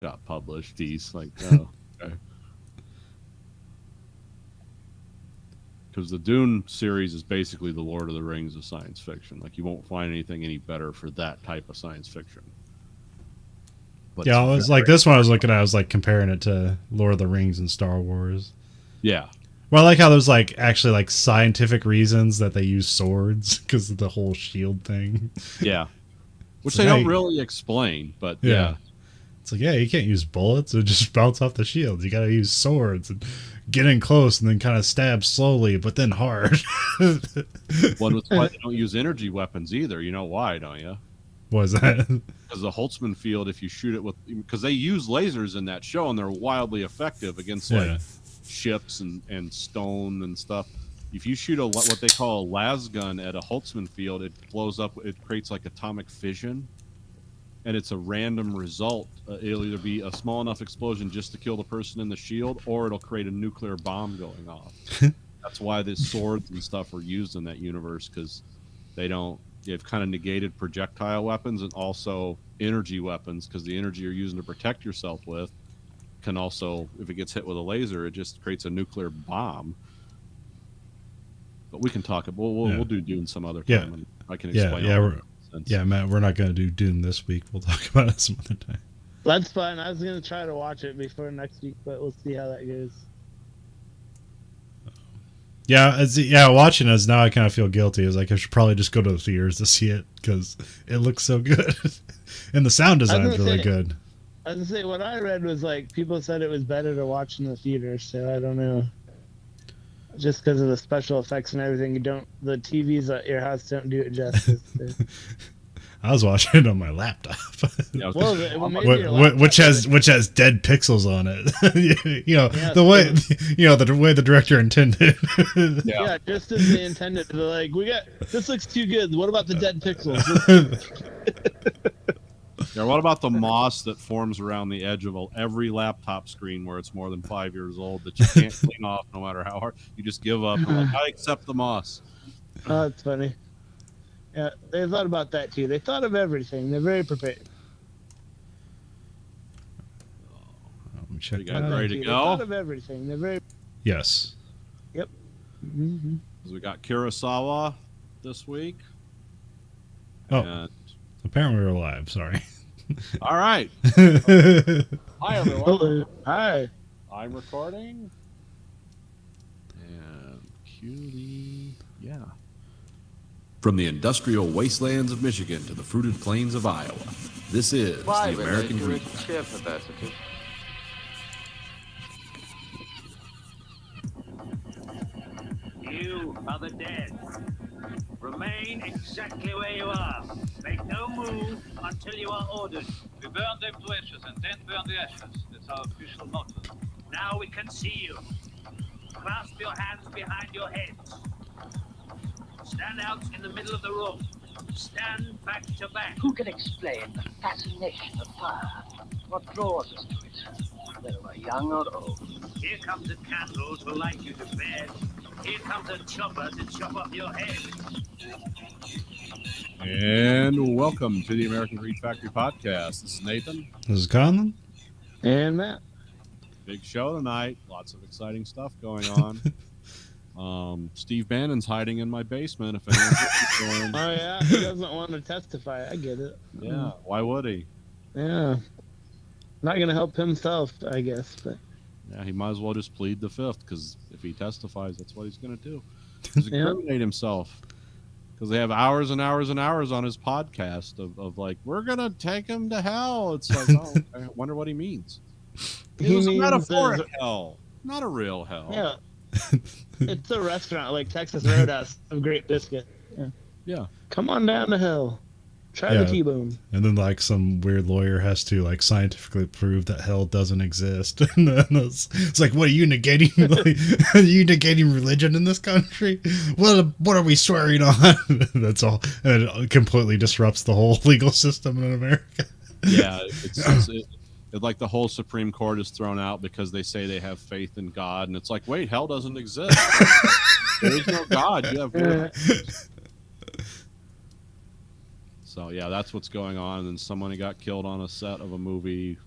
got published. He's like, oh, okay. Because the Dune series is basically the Lord of the Rings of science fiction. Like, you won't find anything any better for that type of science fiction. But Yeah, it's I was like very, this one. I was looking at. I was like comparing it to Lord of the Rings and Star Wars. yeah, Well, I like how there's like actually like scientific reasons that they use swords because of the whole shield thing. yeah. Which It's they like, don't hey, really explain, but yeah, yeah, it's like, yeah, you can't use bullets or just bounce off the shields. You got to use swords and get in close and then kind of stab slowly, but then hard. well, that's why they don't use energy weapons either. You know why, don't you? Was that? Because the Holtzman field, if you shoot it with, because they use lasers in that show and they're wildly effective against like Yeah. ships and stone and stuff. If you shoot what they call a las gun at a Holtzman field, it blows up. It creates like atomic fission, and it's a random result. It'll either be a small enough explosion just to kill the person in the shield, or it'll create a nuclear bomb going off. That's why the swords and stuff are used in that universe, because they've kind of negated projectile weapons and also energy weapons, because the energy you're using to protect yourself with can also, if it gets hit with a laser, it just creates a nuclear bomb. But we can talk. We'll do Dune some other Yeah. time, and I can Yeah, explain. yeah, all we're, that nonsense. yeah, Matt. We're not gonna do Dune this week. We'll talk about it some other time. That's fine. I was gonna try to watch it before next week, but we'll see how that goes. Yeah, watching it now, I kind of feel guilty. It's like I should probably just go to the theaters to see it because it looks so good, and the sound design is really good. I was gonna say what I read was like people said it was better to watch in the theater, so I don't know. Just because of the special effects and everything, the TVs at your house don't do it justice. So. I was watching it on my laptop, Yeah, which has dead pixels on it. Yeah, the way the director intended. Yeah, just as they intended. They're like, this looks too good. What about the dead pixels? Yeah, what about the moss that forms around the edge of every laptop screen where it's more than 5 years old that you can't clean off no matter how hard? You just give up. Like, I accept the moss. Oh, that's funny. Yeah, they thought about that too. They thought of everything. They're very prepared. Check You guys that out. ready to They go? thought of everything. They're very. Yes. Yep. Mm-hmm. We got Kurosawa this week. Oh. And, Apparently we're live. Sorry. all right. Hi, everyone. Hello. Hi. I'm recording. And cutie. Yeah. From the industrial wastelands of Michigan to the fruited plains of Iowa, this is Why the were American they Dream. cheer perversity? You are the dead. Remain exactly where you are. Make no move until you are ordered. We burn them to ashes and then burn the ashes. That's our official motto. Now we can see you. Clasp your hands behind your heads. Stand out in the middle of the room. Stand back to back. Who can explain the fascination of fire? What draws us to it, whether we're young or old? Here comes a candle to light you to bed. Here comes a chopper to chop off your head. And welcome to the American Greed Factory podcast. This is Nathan. This is Conlon. And Matt. Big show tonight. Lots of exciting stuff going on. Steve Bannon's hiding in my basement. If anyone's Oh yeah, he doesn't want to testify. I get it. yeah, why would he? Yeah. Not gonna help himself, I guess, but. Yeah, he might as well just plead the fifth, because if he testifies, that's what he's going to do. He's incriminate himself. Because they have hours and hours and hours on his podcast of like, we're going to take him to hell. It's like, oh, okay, I wonder what he means. It was a metaphoric hell, not a real hell. Yeah. It's a restaurant like Texas Roadhouse of Great Biscuit. Yeah. Come on down to hell. Try the T-bone. And then like some weird lawyer has to like scientifically prove that hell doesn't exist. And then it's like, what are you negating? Like, are you negating religion in this country? What are we swearing on? That's all. And it completely disrupts the whole legal system in America. Yeah, it's like the whole Supreme Court is thrown out because they say they have faith in God, and it's like, wait, hell doesn't exist. There is no God. You have So yeah, that's what's going on. And then someone got killed on a set of a movie.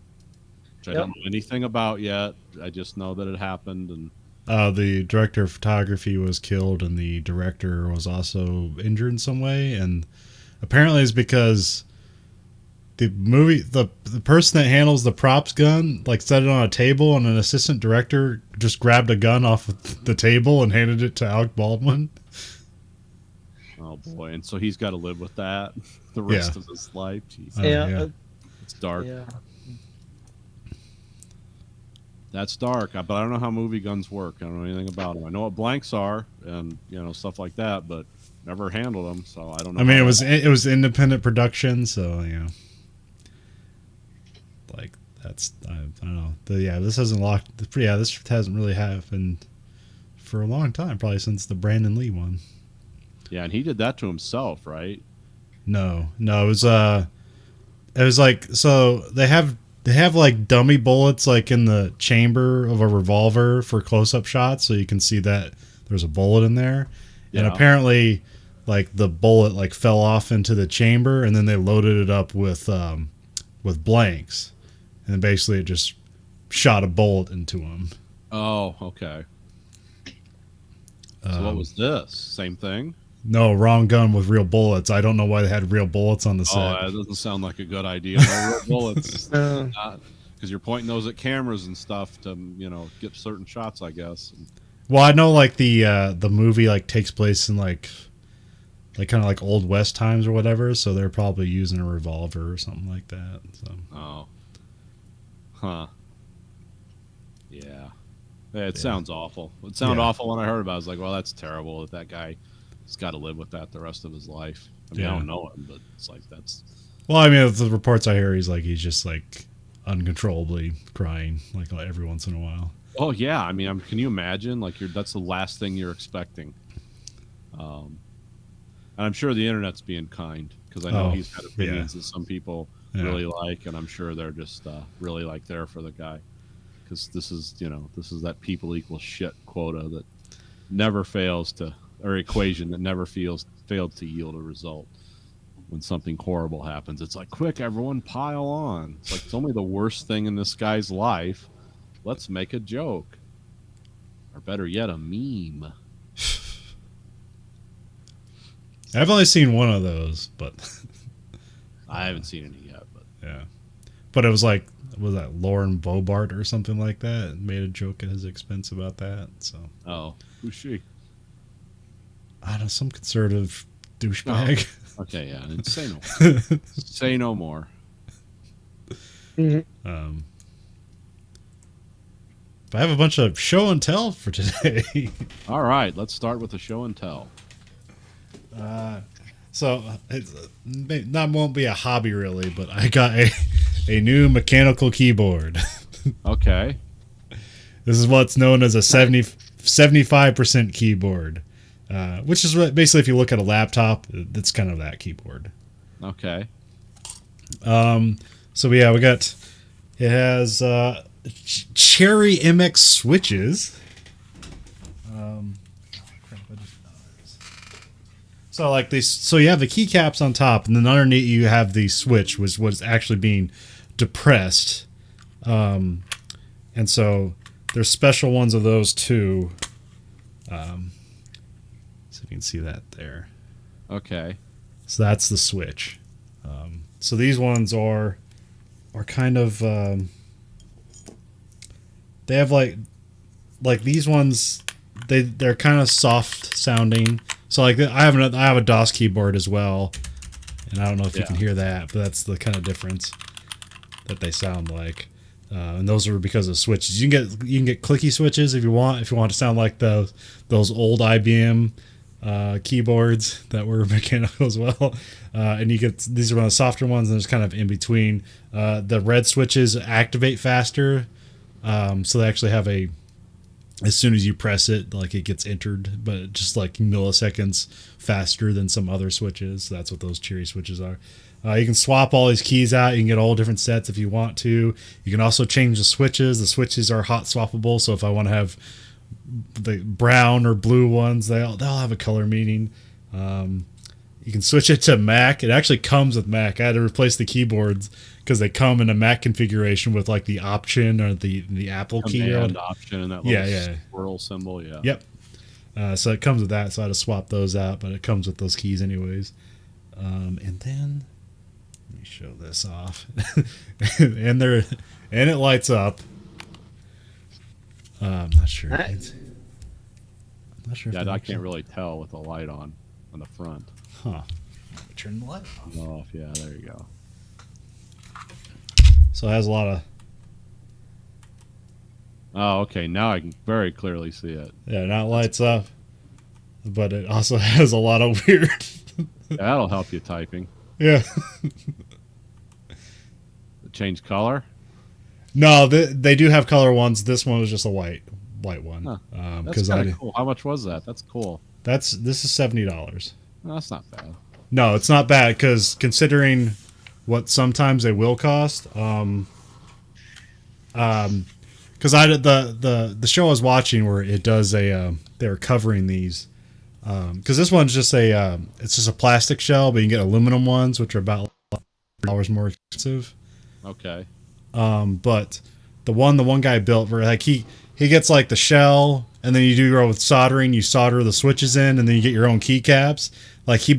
which I don't know anything about yet. I just know that it happened, and The director of photography was killed, and the director was also injured in some way. And apparently, it's because the person that handles the props gun like set it on a table, and an assistant director just grabbed a gun off of the table and handed it to Alec Baldwin. oh boy, and so he's got to live with that the rest of his life. Jeez. Yeah. It's dark. Yeah. That's dark, but I don't know how movie guns work. I don't know anything about them. I know what blanks are and stuff like that, but never handled them, so I don't know. I mean, how it was independent production, so like that's I don't know. This hasn't locked. Yeah, this hasn't really happened for a long time, probably since the Brandon Lee one. Yeah, and he did that to himself, right? No, it was like, so they have like dummy bullets like in the chamber of a revolver for close-up shots, so you can see that there's a bullet in there. And Yeah. apparently like the bullet like fell off into the chamber, and then they loaded it up with blanks, and basically it just shot a bullet into him. Oh, okay. So what was this? Same thing? No, wrong gun with real bullets. I don't know why they had real bullets on the set. Oh, that doesn't sound like a good idea. No real bullets. No. Because you're pointing those at cameras and stuff to, get certain shots, I guess. Well, I know like the movie like takes place in like kind of like Old West times or whatever, so they're probably using a revolver or something like that. So Oh. Huh. Yeah. It sounds awful. It sounded awful when I heard about it. I was like, well, that's terrible that guy has got to live with that the rest of his life. I mean, I Yeah. don't know him, but it's like that's... well, I mean, the reports I hear, he's just like uncontrollably crying like every once in a while. Oh, yeah. I mean, can you imagine? Like, that's the last thing you're expecting. And I'm sure the internet's being kind, because I know he's got opinions that some people really like, and I'm sure they're just really like there for the guy. Because this is that people equal shit quota that never fails to, or equation that never failed to yield a result. When something horrible happens, it's like, quick, everyone pile on. It's like, it's only the worst thing in this guy's life. Let's make a joke. Or better yet, a meme. I've only seen one of those, but I haven't seen any yet, but yeah. But it was like, was that Lauren Bobart or something like that? Made a joke at his expense about that. So oh, who's she? I don't know, some conservative douchebag. Okay, yeah, and say no more. Say no more. Mhm. But I have a bunch of show and tell for today. All right, let's start with the show and tell. So that won't be a hobby really, but I got a new mechanical keyboard. Okay. This is what's known as a 75% keyboard, which is basically, if you look at a laptop, it's kind of that keyboard. Okay. So yeah, it has Cherry MX switches. So like these, so you have the keycaps on top, and then underneath you have the switch, was what's actually being depressed. And so there's special ones of those too. So you can see that there. Okay. So that's the switch. So these ones are kind of they have like these ones, they're kind of soft sounding. So like I have a DOS keyboard as well, and I don't know if you can hear that, but that's the kind of difference that they sound like. And those are because of switches. You can get clicky switches if you want to sound like those old IBM keyboards that were mechanical as well. And these are one of the softer ones, and there's kind of in between. The red switches activate faster, so they actually have as soon as you press it, like it gets entered, but just like milliseconds faster than some other switches. So that's what those Cherry switches are. You can swap all these keys out. You can get all different sets if you want to. You can also change the switches. The switches are hot swappable, so if I want to have the brown or blue ones, they'll have a color meaning. You can switch it to Mac. It actually comes with Mac. I had to replace the keyboards because they come in a Mac configuration with like the option or the Apple key. Command option and that little squirrel symbol. Yeah. Yep. So it comes with that. So I had to swap those out, but it comes with those keys anyways. And then let me show this off, and it lights up. I'm not sure. I'm not sure. Yeah, I can't really tell with the light on the front. Huh. Turn the light off. Off. Yeah, there you go. So it has a lot of. Oh, okay. Now I can very clearly see it. Yeah, now it lights up, but it also has a lot of weird. Yeah, that'll help you typing. Yeah. Change color. No, they do have color ones. This one was just a white one. Huh. Because That's kind of cool. How much was that? That's cool. this is $70. No, that's not bad. No, it's not bad because considering what sometimes they will cost. Because the show I was watching where it does they were covering these. Because this one's just it's just a plastic shell, but you can get aluminum ones, which are about $100 more expensive. Okay. But the one guy built where like he gets like the shell, and then you do your own soldering. You solder the switches in, and then you get your own keycaps. Like he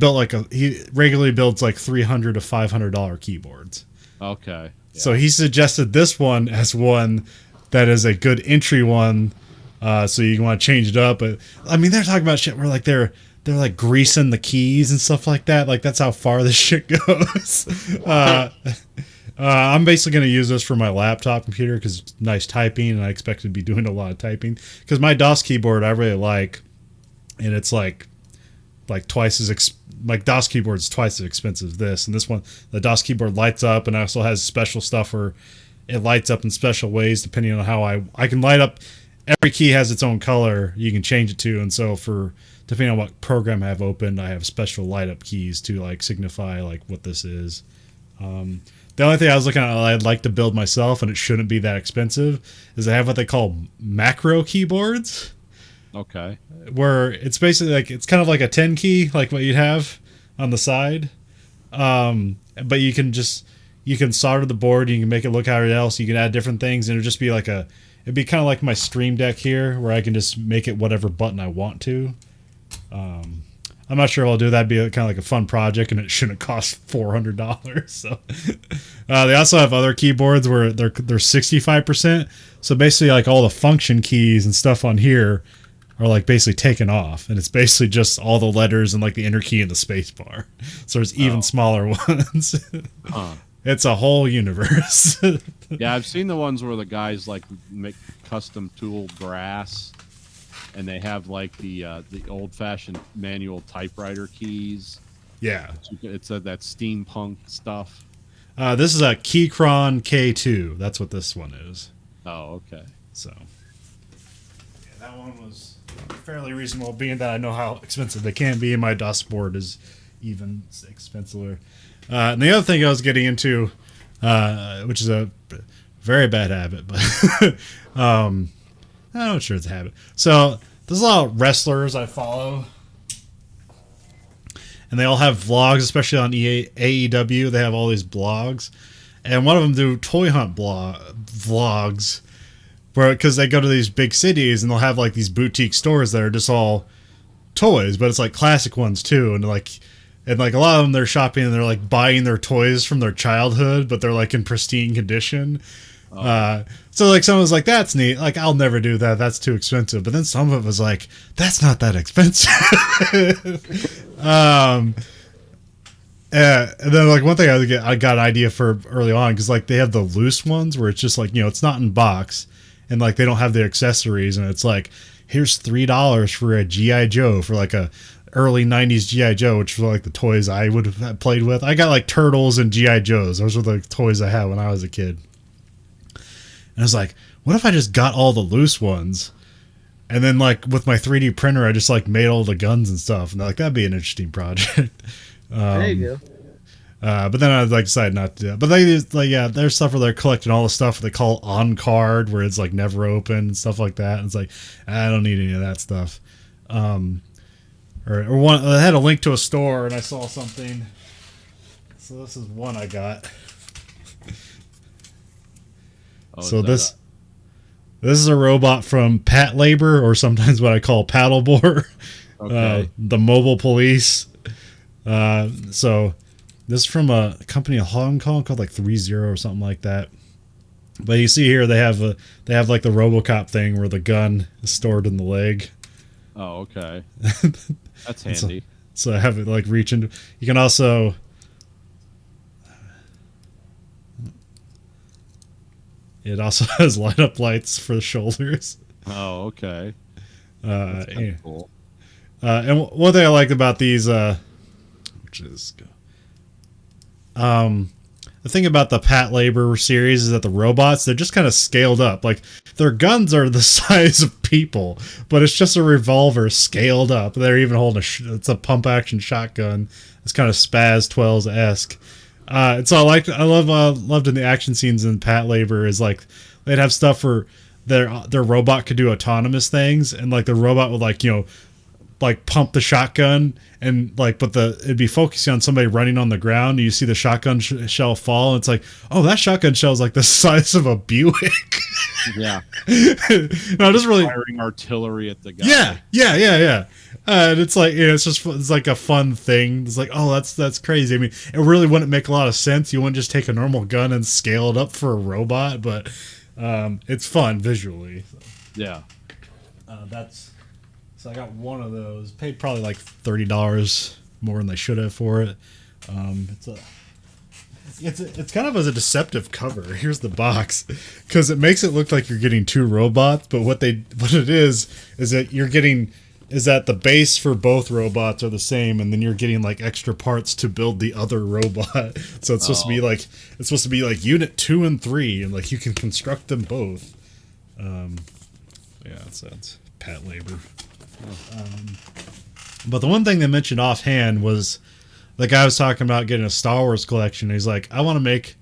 regularly builds like $300 to $500 keyboards. Okay. Yeah. So he suggested this one as one that is a good entry one. So you want to change it up, but I mean they're talking about shit where like they're like greasing the keys and stuff like that. Like that's how far this shit goes. I'm basically going to use this for my laptop computer because it's nice typing, and I expect to be doing a lot of typing. Because my DOS keyboard I really like, and it's like twice as like DOS keyboard is twice as expensive as this, and this one the DOS keyboard lights up and also has special stuff where it lights up in special ways depending on how I can light up. Every key has its own color you can change it to, and so for depending on what program I have opened, I have special light up keys to like signify like what this is. The only thing I was looking at I'd like to build myself, and it shouldn't be that expensive, is they have what they call macro keyboards. Okay. Where it's basically like it's kind of like a 10 key, like what you'd have on the side. But you can solder the board, you can make it look however else, you can add different things, and it'd just be like it'd be kind of like my Stream Deck here, where I can just make it whatever button I want to. I'm not sure if I'll do that. That'd be kind of like a fun project, and it shouldn't cost $400. So they also have other keyboards where they're 65%. So basically, like all the function keys and stuff on here are like basically taken off, and it's basically just all the letters and like the enter key and the space bar. So there's even smaller ones. Huh. It's a whole universe. Yeah, I've seen the ones where the guys like make custom tool brass, and they have like the old-fashioned manual typewriter keys. Yeah, It's that steampunk stuff. this is a Keychron K2. That's what this one is. Oh, okay. So yeah, that one was fairly reasonable, being that I know how expensive they can be, and my DOS board is even expensive. And the other thing I was getting into, which is a very bad habit, but I'm not sure it's a habit. So there's a lot of wrestlers I follow, and they all have vlogs, especially on AEW. They have all these blogs, and one of them do toy hunt vlogs, because they go to these big cities and they'll have like these boutique stores that are just all toys, but it's like classic ones too, and like a lot of them they're shopping and they're like buying their toys from their childhood, but they're like in pristine condition. So like someone was like, that's neat, like I'll never do that, that's too expensive. But then some of it was like, that's not that expensive. And then like one thing I got an idea for early on, because like they have the loose ones where it's just like, it's not in box, and like they don't have the accessories, and it's like, here's $3 for a GI Joe, for like a early 90s GI Joe, which were like the toys I would have played with. I got like Turtles and GI Joes. Those were the toys I had when I was a kid. And I was like, what if I just got all the loose ones, and then like with my 3D printer I just like made all the guns and stuff, and like that'd be an interesting project. There you go. But then I like decided not to do that. But they like, yeah, there's stuff where they're collecting all the stuff they call on card, where it's like never open and stuff like that. And it's like, I don't need any of that stuff. Or one, I had a link to a store and I saw something. So this is one I got. Oh, So is that this is a robot from Pat Labor, or sometimes what I call Paddleboard. Okay. The mobile police. So this is from a company in Hong Kong called like 30 or something like that. But you see here they have like the RoboCop thing where the gun is stored in the leg. Oh, okay. That's It's handy. So I have it like reaching. You can also. It also has light up lights for the shoulders. Oh, okay. Yeah. That's cool. And one thing I liked about these, which is, the thing about the Pat Labor series is that the robots, they're just kind of scaled up. Like their guns are the size of people, but it's just a revolver scaled up. They're even holding it's a pump action shotgun. It's kind of Spaz 12s esque. And so I loved in the action scenes in Pat Labor is like they'd have stuff where their robot could do autonomous things, and like the robot would like pump the shotgun and like, but it'd be focusing on somebody running on the ground. And you see the shotgun shell fall. And it's like, oh, that shotgun shell is like the size of a Buick. Yeah. No, it doesn't really. Firing artillery at the guy. Yeah. And it's like, it's like a fun thing. It's like, oh, that's crazy. I mean, it really wouldn't make a lot of sense. You wouldn't just take a normal gun and scale it up for a robot, but it's fun visually. Yeah. So I got one of those. Paid probably like $30 more than they should have for it. It's kind of as a deceptive cover. Here's the box, because it makes it look like you're getting two robots, but what it is that you're getting is that the base for both robots are the same, and then you're getting like extra parts to build the other robot. So it's supposed to be like unit 2 and 3, and like you can construct them both. So it's Pat Labor. But the one thing they mentioned offhand was the guy was talking about getting a Star Wars collection. He's like, I want to make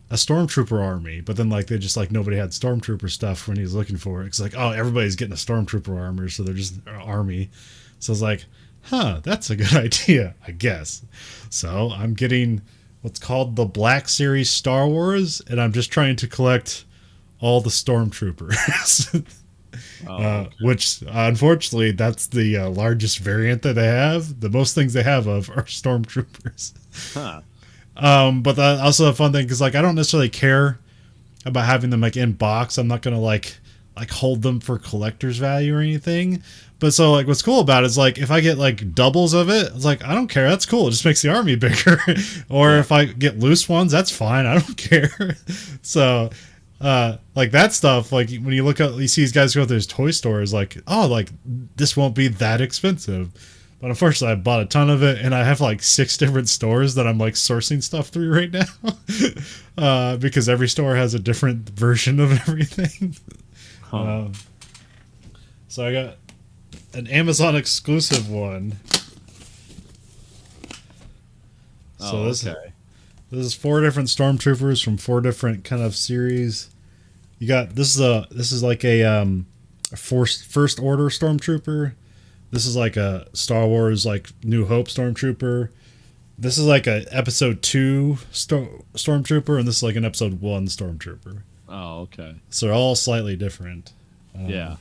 a Stormtrooper army, but then like they just like nobody had Stormtrooper stuff when he was looking for it. It's like, oh, everybody's getting a Stormtrooper armor, so they're just army. So I was like, that's a good idea, I guess. So I'm getting what's called the Black Series Star Wars, and I'm just trying to collect all the Stormtroopers. Which unfortunately that's the largest variant that they have. The most things they have of are Stormtroopers. Huh. But that also a fun thing because like I don't necessarily care about having them like in box. I'm not gonna like hold them for collector's value or anything. But so like what's cool about it is like if I get like doubles of it, it's like I don't care. That's cool. It just makes the army bigger. Or if I get loose ones, that's fine. I don't care. So like that stuff, like when you look at you see these guys go to those toy stores, like, oh, like this won't be that expensive. But unfortunately I bought a ton of it, and I have like 6 different stores that I'm like sourcing stuff through right now. Because every store has a different version of everything. So I got an exclusive one. So this is 4 different Stormtroopers from 4 different kind of series. You got this is like a First Order Stormtrooper. This is like a Star Wars like New Hope Stormtrooper. This is like a Episode 2 Stormtrooper, and this is like an Episode 1 Stormtrooper. Oh, okay. So they're all slightly different. Yeah.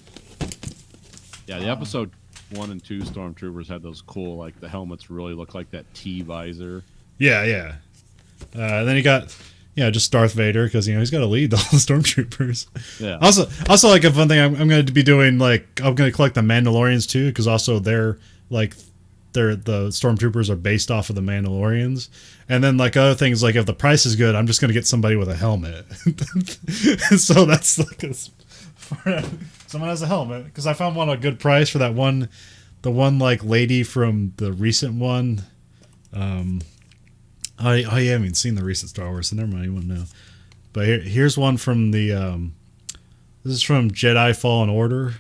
The Episode 1 and 2 Stormtroopers had those cool, like the helmets really look like that T visor. Yeah. And then you got, just Darth Vader, because he's got to lead all the Stormtroopers. Yeah. Also like a fun thing I'm going to be doing, like I'm going to collect the Mandalorians too, because also the Stormtroopers are based off of the Mandalorians. And then like other things, like if the price is good, I'm just going to get somebody with a helmet. So that's like someone has a helmet, because I found one at a good price for that one, the one like lady from the recent one. I haven't seen the recent Star Wars, so never mind, you wouldn't know. But here's one from the this is from Jedi Fallen Order.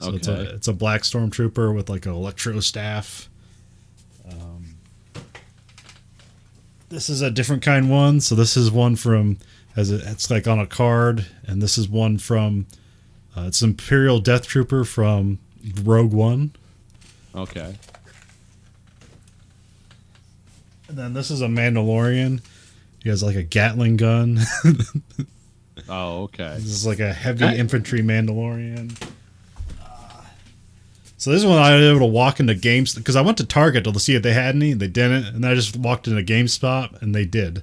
So it's a black Stormtrooper with like an electro staff. This is a different kind one. So this is one from it's like on a card, and this is one from it's Imperial Death Trooper from Rogue One. Okay. And then this is a Mandalorian. He has like a Gatling gun. Oh, okay. This is like a heavy infantry Mandalorian. So this is when I was able to walk into games because I went to Target to see if they had any, and they didn't, and I just walked into GameStop and they did.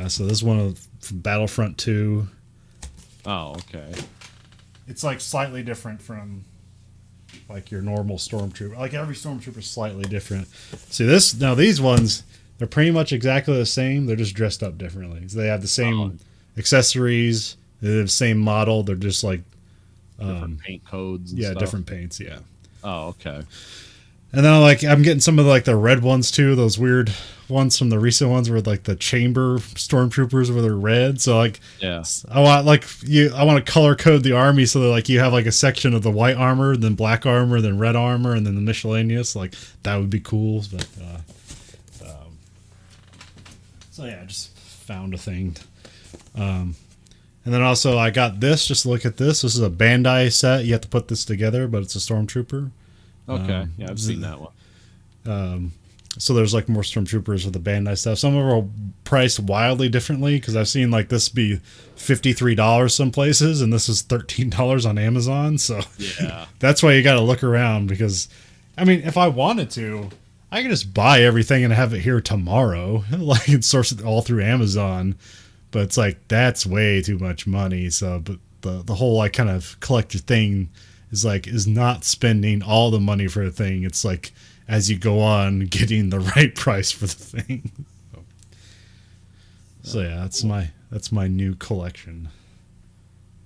So this is one from Battlefront 2. Oh, okay. It's like slightly different from like your normal Stormtrooper. Like every Stormtrooper is slightly different. See these ones, they're pretty much exactly the same. They're just dressed up differently. So they have the same accessories, they have the same model. They're just like Different paint codes. And stuff. different paints. Yeah. Oh, okay. And then I'm getting some of the red ones too. Those weird ones from the recent ones where like the chamber stormtroopers where they're red. So Yeah. I want to color code the army so that you have a section of the white armor, then black armor, then red armor, and then the miscellaneous. That would be cool. But so yeah, I just found a thing. And then also I got this. Just look at this. This is a Bandai set. You have to put this together, but it's a stormtrooper. Okay. Yeah, I've seen that one. So there's more Stormtroopers with the Bandai stuff. Some of them are priced wildly differently because I've seen this be $53 some places, and this is $13 on Amazon. So Yeah. that's why you got to look around because, if I wanted to, I could just buy everything and have it here tomorrow, and source it all through Amazon. But it's that's way too much money. So, but the whole kind of collector thing is not spending all the money for a thing. It's as you go on getting the right price for the thing. So yeah, that's my new collection.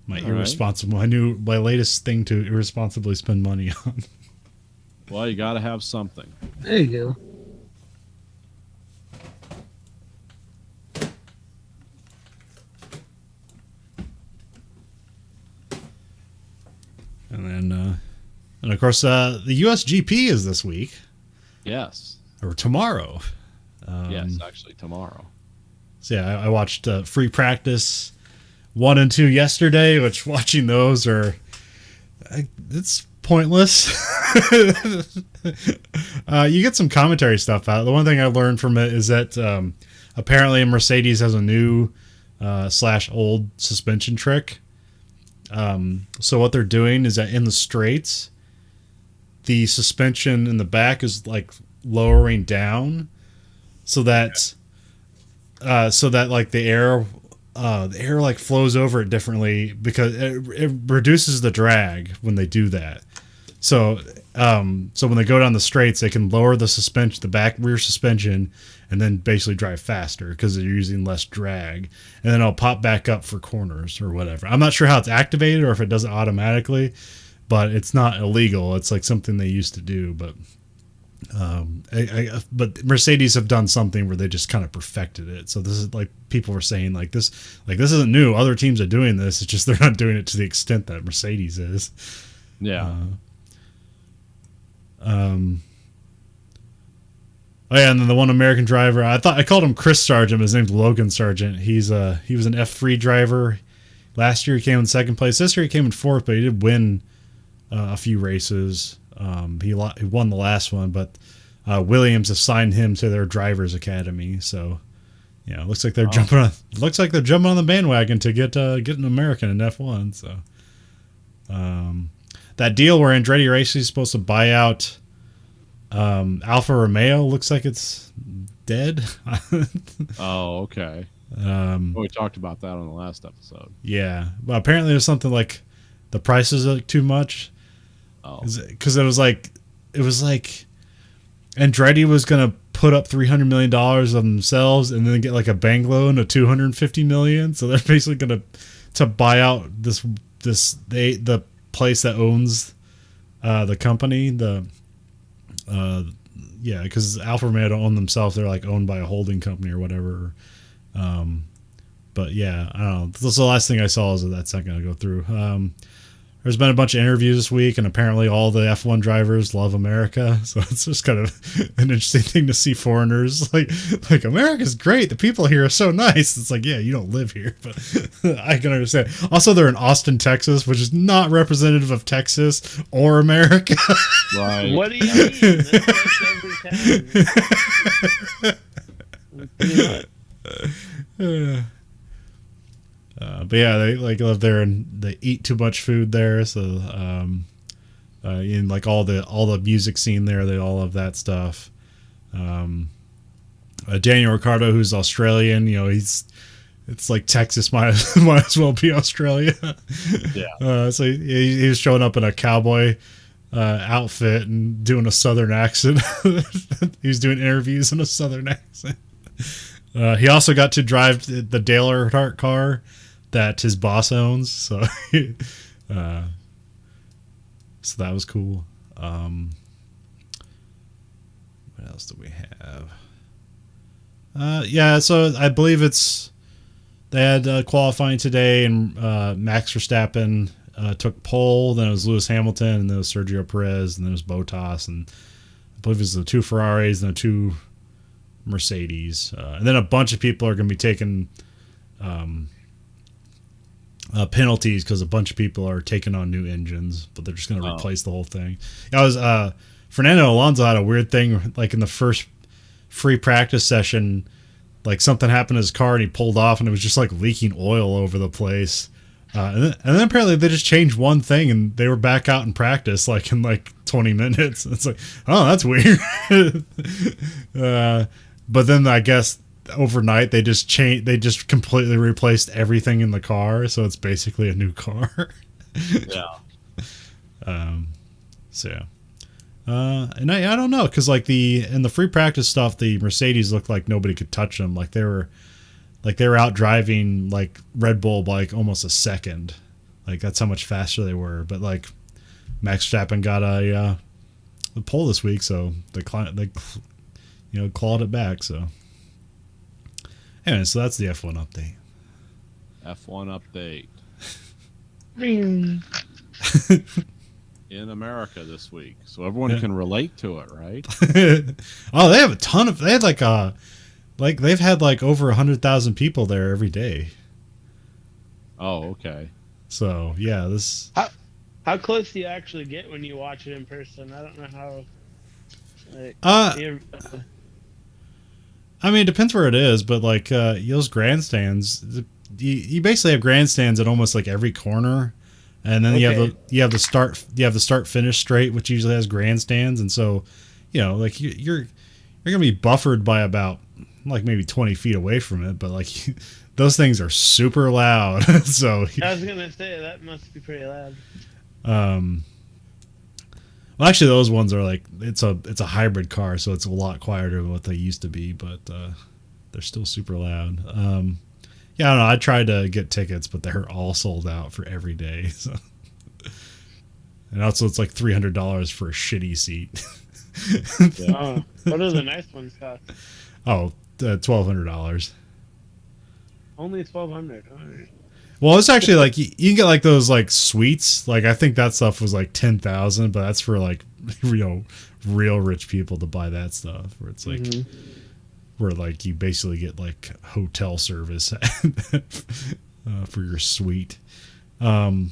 My latest thing to irresponsibly spend money on. Well, you got to have something. There you go. And then and of course the USGP is this week. Yes. Or tomorrow. Yes, actually tomorrow. So yeah, I watched Free Practice 1 and 2 yesterday, which watching those it's pointless. You get some commentary stuff out. The one thing I learned from it is that apparently Mercedes has a new / old suspension trick. So what they're doing is that in the straights, the suspension in the back is lowering down so that the air flows over it differently because it reduces the drag when they do that. So when they go down the straights, they can lower the suspension, the back rear suspension, and then basically drive faster because they're using less drag. And then it'll pop back up for corners or whatever. I'm not sure how it's activated or if it does it automatically, but it's not illegal. It's something they used to do. But but Mercedes have done something where they just kind of perfected it. So this is people were saying this isn't new. Other teams are doing this. It's just they're not doing it to the extent that Mercedes is. Yeah. Oh yeah, and then the one American driver, I called him Chris Sargent, but his name's Logan Sargent. He was an F3 driver. Last year he came in second place. This year he came in fourth, but he did win a few races. He won the last one, but Williams assigned him to their drivers academy. So yeah, looks like they're jumping on the bandwagon to get an American in F1. So that deal where Andretti Racing is supposed to buy out Alfa Romeo looks like it's dead. Oh, okay. We talked about that on the last episode. Yeah, but apparently there's something the prices are too much. Oh, because it was Andretti was gonna put up $300 million of themselves and then get a bank loan of $250 million. So they're basically gonna to buy out the place that owns the company. Because Alfa Romeo don't own themselves. They're owned by a holding company or whatever. But yeah, I don't know. That's the last thing I saw is that's not going to go through. There's been a bunch of interviews this week, and apparently all the F1 drivers love America. So it's just kind of an interesting thing to see foreigners like America's great. The people here are so nice. It's yeah, you don't live here, but I can understand. Also, they're in Austin, Texas, which is not representative of Texas or America. right. What do you mean? That's every town. Pretty much. But yeah, they like live there and they eat too much food there. So, in like all the music scene there, they all of that stuff. Daniel Ricciardo, who's Australian, it's like Texas might as well be Australia. Yeah. So he was showing up in a cowboy outfit and doing a southern accent. He was doing interviews in a southern accent. He also got to drive the Dale Earnhardt car that his boss owns. So, so that was cool. What else do we have? Yeah, so I believe they had qualifying today, and Max Verstappen took pole. Then it was Lewis Hamilton, and then it was Sergio Perez, and then it was Bottas, and I believe it was the 2 Ferraris and the 2 Mercedes. And then a bunch of people are going to be taking penalties because a bunch of people are taking on new engines, but they're just going to replace the whole thing. Fernando Alonso had a weird thing, like in the first free practice session, like something happened to his car and he pulled off and it was just like leaking oil over the place. And then apparently they just changed one thing and they were back out in practice like in like 20 minutes. It's like, oh, that's weird. But then I guess overnight they just completely replaced everything in the car, so it's basically a new car. Yeah. So yeah. And I don't know, because like in the free practice stuff, the Mercedes looked like nobody could touch them. Like they were out driving like Red Bull by like almost a second. Like that's how much faster they were. But like Max Verstappen got a pole this week, so they clawed it back. So anyway, so that's the F1 update. F1 update Ring. in America this week, so everyone can relate to it, right? Oh, they have a ton of. They had they've had like over 100,000 people there every day. Oh, okay. So yeah, this. How close do you actually get when you watch it in person? I don't know how. Like, I mean, it depends where it is, but like those grandstands, you basically have grandstands at almost like every corner, and then you have the start finish straight, which usually has grandstands, and so like you're gonna be buffered by about like maybe 20 feet away from it, but like those things are super loud. So I was gonna say that must be pretty loud. Well, actually, those ones are like it's a hybrid car, so it's a lot quieter than what they used to be, but they're still super loud. Yeah, I don't know. I tried to get tickets, but they're all sold out for every day. So. And also, it's like $300 for a shitty seat. Oh, what do the nice ones cost? Oh, $1,200. Only 1,200. Right. Well, it's actually like you can get like those like suites. Like I think that stuff was like 10,000, but that's for like real rich people to buy that stuff. Where it's like where like you basically get like hotel service for your suite. But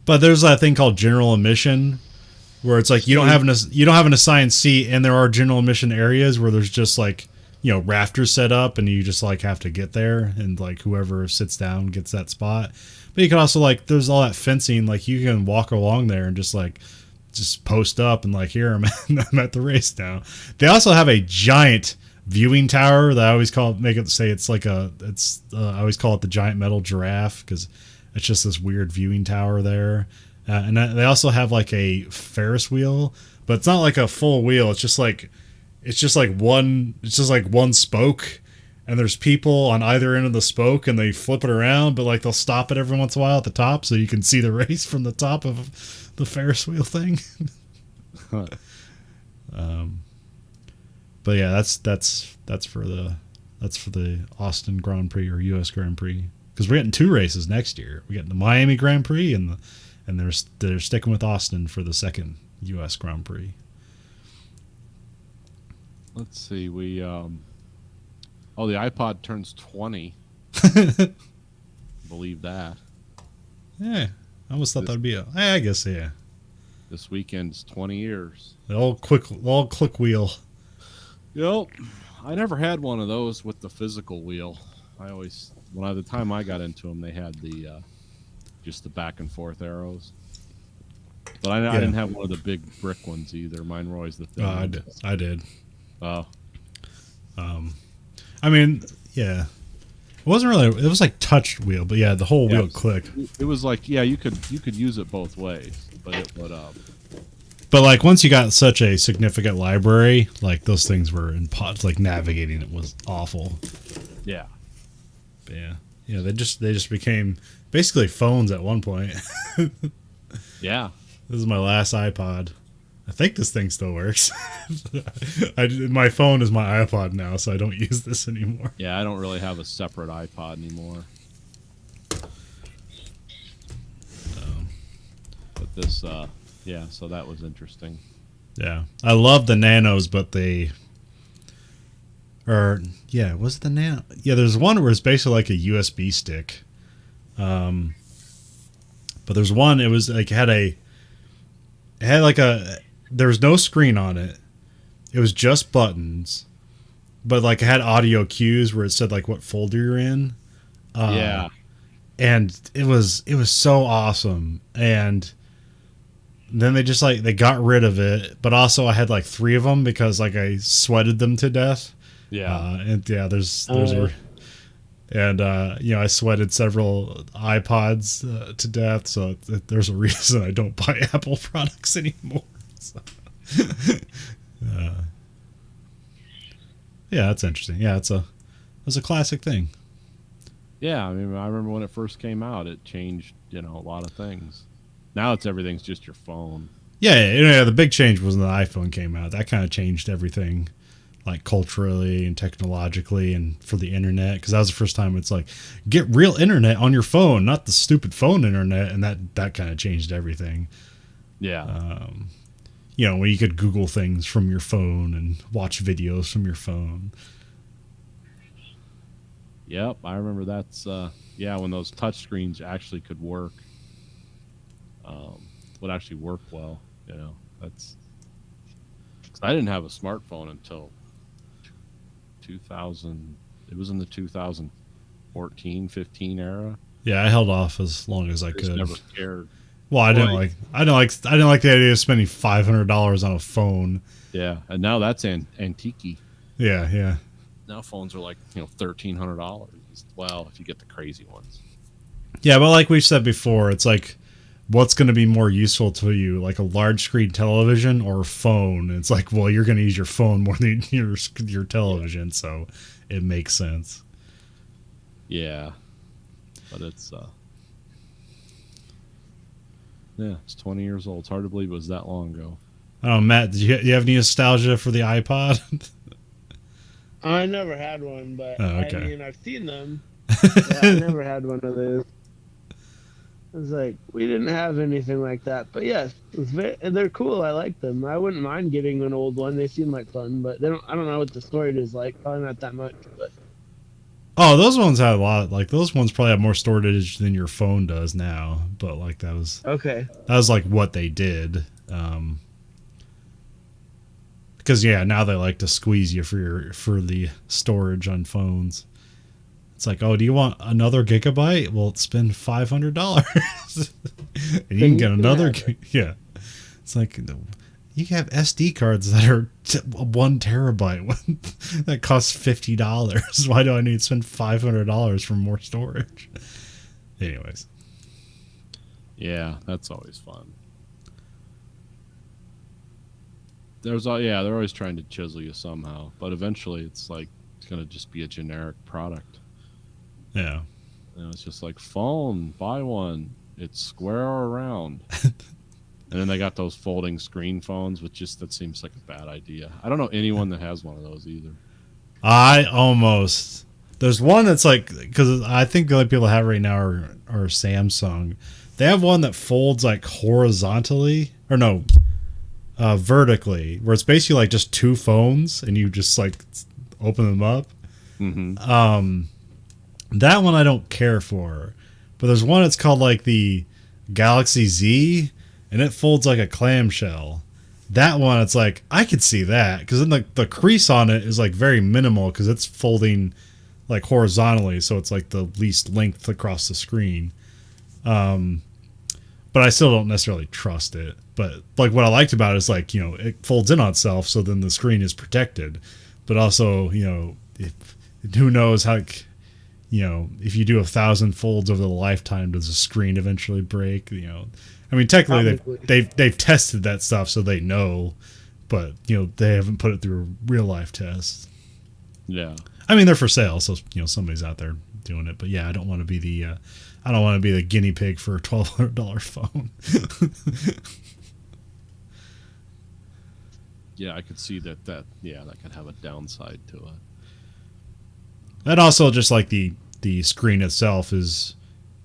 there's that thing called general admission, where it's like you don't have an assigned seat, and there are general admission areas where there's just like rafters set up, and you just like have to get there, and like whoever sits down gets that spot. But you can also like there's all that fencing, like you can walk along there and just post up and like here I'm at the race now. They also have a giant viewing tower that I always I always call it the giant metal giraffe, because it's just this weird viewing tower there. And they also have like a Ferris wheel, but it's not like a full wheel. It's just like one spoke, and there's people on either end of the spoke, and they flip it around, but like they'll stop it every once in a while at the top so you can see the race from the top of the Ferris wheel thing. But yeah, that's for the Austin Grand Prix or US Grand Prix, because we're getting 2 races next year. We get the Miami Grand Prix and they're sticking with Austin for the second US Grand Prix. Let's see. We the iPod turns 20. Believe that. Yeah, I almost thought that'd be I guess yeah. This weekend's 20 years. The old click wheel. Yep. I never had one of those with the physical wheel. I always By the time I got into them, they had the just the back and forth arrows. But I didn't have one of the big brick ones either. Mine were always the thin ones. I did. Oh, I mean, yeah. It wasn't really. It was like touch wheel, but yeah, the whole wheel click. it was like, yeah, you could use it both ways, but it would. But like once you got such a significant library, like those things were in pots. Like navigating it was awful. Yeah. But yeah. They just became basically phones at one point. Yeah. This is my last iPod. I think this thing still works. My phone is my iPod now, so I don't use this anymore. Yeah, I don't really have a separate iPod anymore. But this, yeah, so that was interesting. Yeah, I love the Nanos, but was it the Nano? Yeah, there's one where it's basically like a USB stick. But there's one, it was like there was no screen on it. It was just buttons, but like it had audio cues where it said like what folder you're in. Yeah. And it was so awesome. And then they got rid of it, but also I had like 3 of them because like I sweated them to death. Yeah. I sweated several iPods to death, so there's a reason I don't buy Apple products anymore. So. Yeah, that's interesting. Yeah, it's a classic thing. Yeah, I mean, I remember when it first came out, it changed, a lot of things. Now everything's just your phone. Yeah, the big change was when the iPhone came out. That kind of changed everything, like culturally and technologically and for the internet, because that was the first time it's like, get real internet on your phone, not the stupid phone internet, and that kind of changed everything. Yeah. When you could Google things from your phone and watch videos from your phone. Yep, I remember that's when those touch screens actually could work. Would actually work well, that's because I didn't have a smartphone until 2000. It was in the 2014, 15 era. Yeah, I held off as long as I Just could. never cared. Well, I didn't like the idea of spending $500 on a phone. Yeah, and now that's antique. Yeah. Now phones are like $1,300. Well, if you get the crazy ones. Yeah, but like we've said before, it's like, what's going to be more useful to you, like a large screen television or a phone? It's like, well, you're going to use your phone more than your television, so it makes sense. Yeah, but it's it's 20 years old. It's hard to believe it was that long ago. Oh, Matt, do you have any nostalgia for the iPod? I never had one, but Oh, okay. I mean, I've seen them. But I never had one of those. It was like, we didn't have anything like that. But yes, they're cool. I like them. I wouldn't mind getting an old one. They seem like fun, but I don't know what the storage is like. Probably not that much. But Oh, those ones had a lot. Like those ones probably have more storage than your phone does now. But like that was like what they did. Because now they like to squeeze you for the storage on phones. It's like, oh, do you want another gigabyte? Well, spend $500, and you can get another. Yeah, it's like you have SD cards that are 1 terabyte that costs $50. Why do I need to spend $500 for more storage? Anyways, yeah, that's always fun. They're always trying to chisel you somehow, but eventually it's like it's gonna just be a generic product. yeah. It's just like phone, buy one. It's square or round. And then they got those folding screen phones, which that seems like a bad idea. I don't know anyone that has one of those either. There's one that's like, because I think the only people that have right now are Samsung. They have one that folds like horizontally, or no, vertically, where it's basically like just 2 phones and you just like open them up. Mm-hmm. That one I don't care for, but there's one that's called like the Galaxy Z, and it folds like a clamshell. That one, it's like I could see that because then the crease on it is like very minimal because it's folding like horizontally, so it's like the least length across the screen. But I still don't necessarily trust it. But like what I liked about it is like, you know, it folds in on itself, so then the screen is protected. But also, you know, who knows how, you know, if you do 1,000 folds over the lifetime, does the screen eventually break? You know, I mean, technically they've tested that stuff, so they know, but you know, they haven't put it through a real life test. Yeah. I mean, they're for sale, so you know somebody's out there doing it. But yeah, I don't want to be the guinea pig for a $1,200 phone. Yeah, I could see that could have a downside to it. And also, just like the screen itself is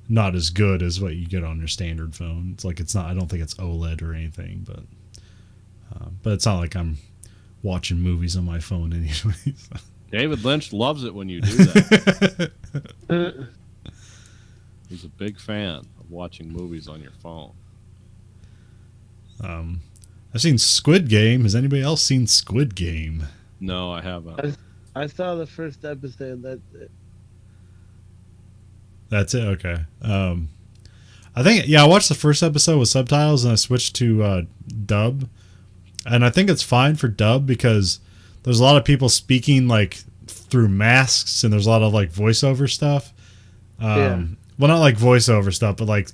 not as good as what you get on your standard phone. It's like it's not. I don't think it's OLED or anything, but it's not like I'm watching movies on my phone anyway. So. David Lynch loves it when you do that. He's a big fan of watching movies on your phone. I've seen Squid Game. Has anybody else seen Squid Game? No, I haven't. I saw the first episode. That's it. That's it. Okay. I think I watched the first episode with subtitles and I switched to dub, and I think it's fine for dub because there's a lot of people speaking like through masks and there's a lot of like voiceover stuff. Yeah. Well, not like voiceover stuff, but like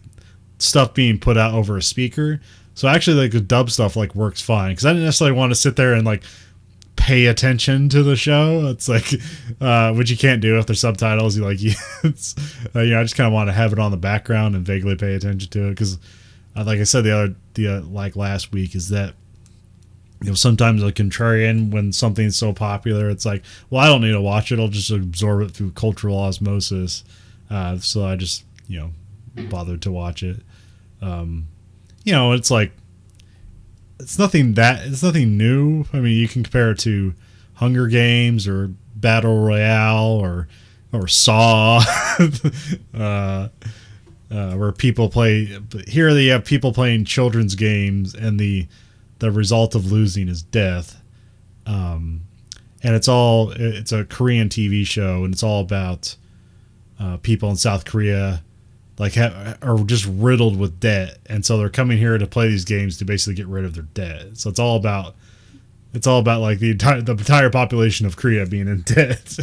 stuff being put out over a speaker. So actually, like the dub stuff like works fine because I didn't necessarily want to sit there and like pay attention to the show. It's like, which you can't do if there's subtitles. You like, it's, I just kind of want to have it on the background and vaguely pay attention to it because, like I said like last week, is that you know sometimes a contrarian when something's so popular, it's like, well, I don't need to watch it. I'll just absorb it through cultural osmosis. So I just bothered to watch it. It's like it's nothing new. I mean, you can compare it to Hunger Games or Battle Royale or Saw, where people play. But here they have people playing children's games, and the result of losing is death. And it's a Korean TV show, and it's all about people in South Korea. Like are just riddled with debt, and so they're coming here to play these games to basically get rid of their debt. So it's all about like the entire population of Korea being in debt,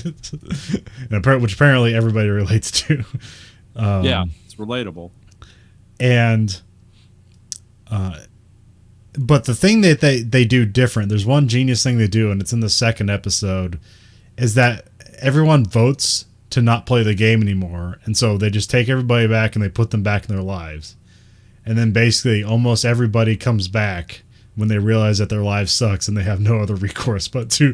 which apparently everybody relates to. Yeah, it's relatable. And but the thing that they do different, there's one genius thing they do, and it's in the second episode, is that everyone votes to not play the game anymore, and so they just take everybody back and they put them back in their lives, and then basically almost everybody comes back when they realize that their life sucks and they have no other recourse but to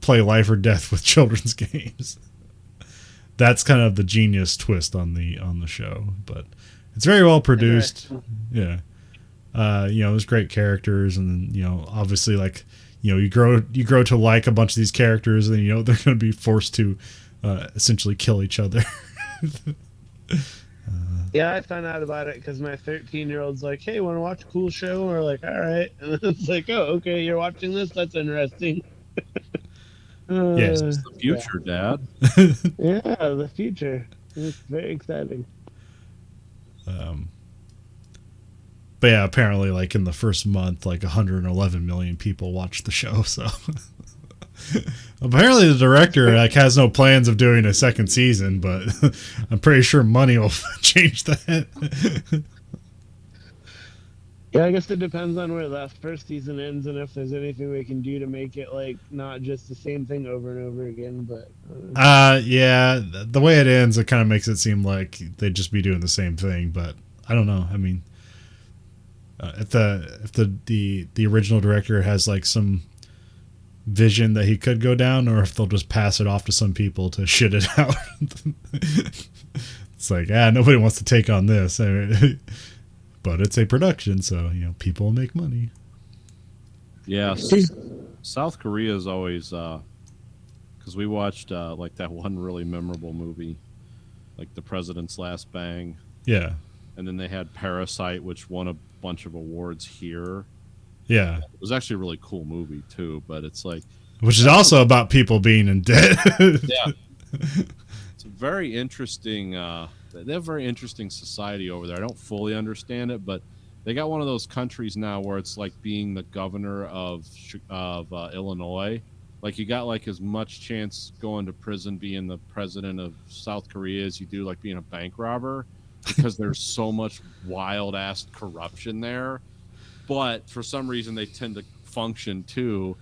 play life or death with children's games. That's kind of the genius twist on the show, but it's very well produced. Yeah, there's great characters, and obviously like. You grow to like a bunch of these characters, and they're going to be forced to essentially kill each other. Yeah, I found out about it because my 13-year-old's like, "Hey, want to watch a cool show?" And we're like, "All right." And it's like, "Oh, okay, you're watching this? That's interesting." Yes, it's the future, Dad. Yeah, the future. It's very exciting. But yeah, apparently, like in the first month, like 111 million people watched the show. So apparently, the director like has no plans of doing a second season, but I'm pretty sure money will change that. Yeah, I guess it depends on where that first season ends and if there's anything we can do to make it like not just the same thing over and over again. But yeah, the way it ends, it kind of makes it seem like they'd just be doing the same thing. But I don't know. I mean. If the original director has like some vision that he could go down, or if they'll just pass it off to some people to shit it out. It's like, nobody wants to take on this, but it's a production, so people will make money. Yeah, South Korea is always because we watched like that one really memorable movie, like The President's Last Bang. Yeah. And then they had Parasite, which won a bunch of awards here. Yeah. It was actually a really cool movie, too. But it's like, which is also about people being in debt. Yeah. It's a very interesting. They have a very interesting society over there. I don't fully understand it, but they got one of those countries now where it's like being the governor of Illinois. Like you got like as much chance going to prison being the president of South Korea as you do like being a bank robber, because there's so much wild ass corruption there. But for some reason they tend to function too,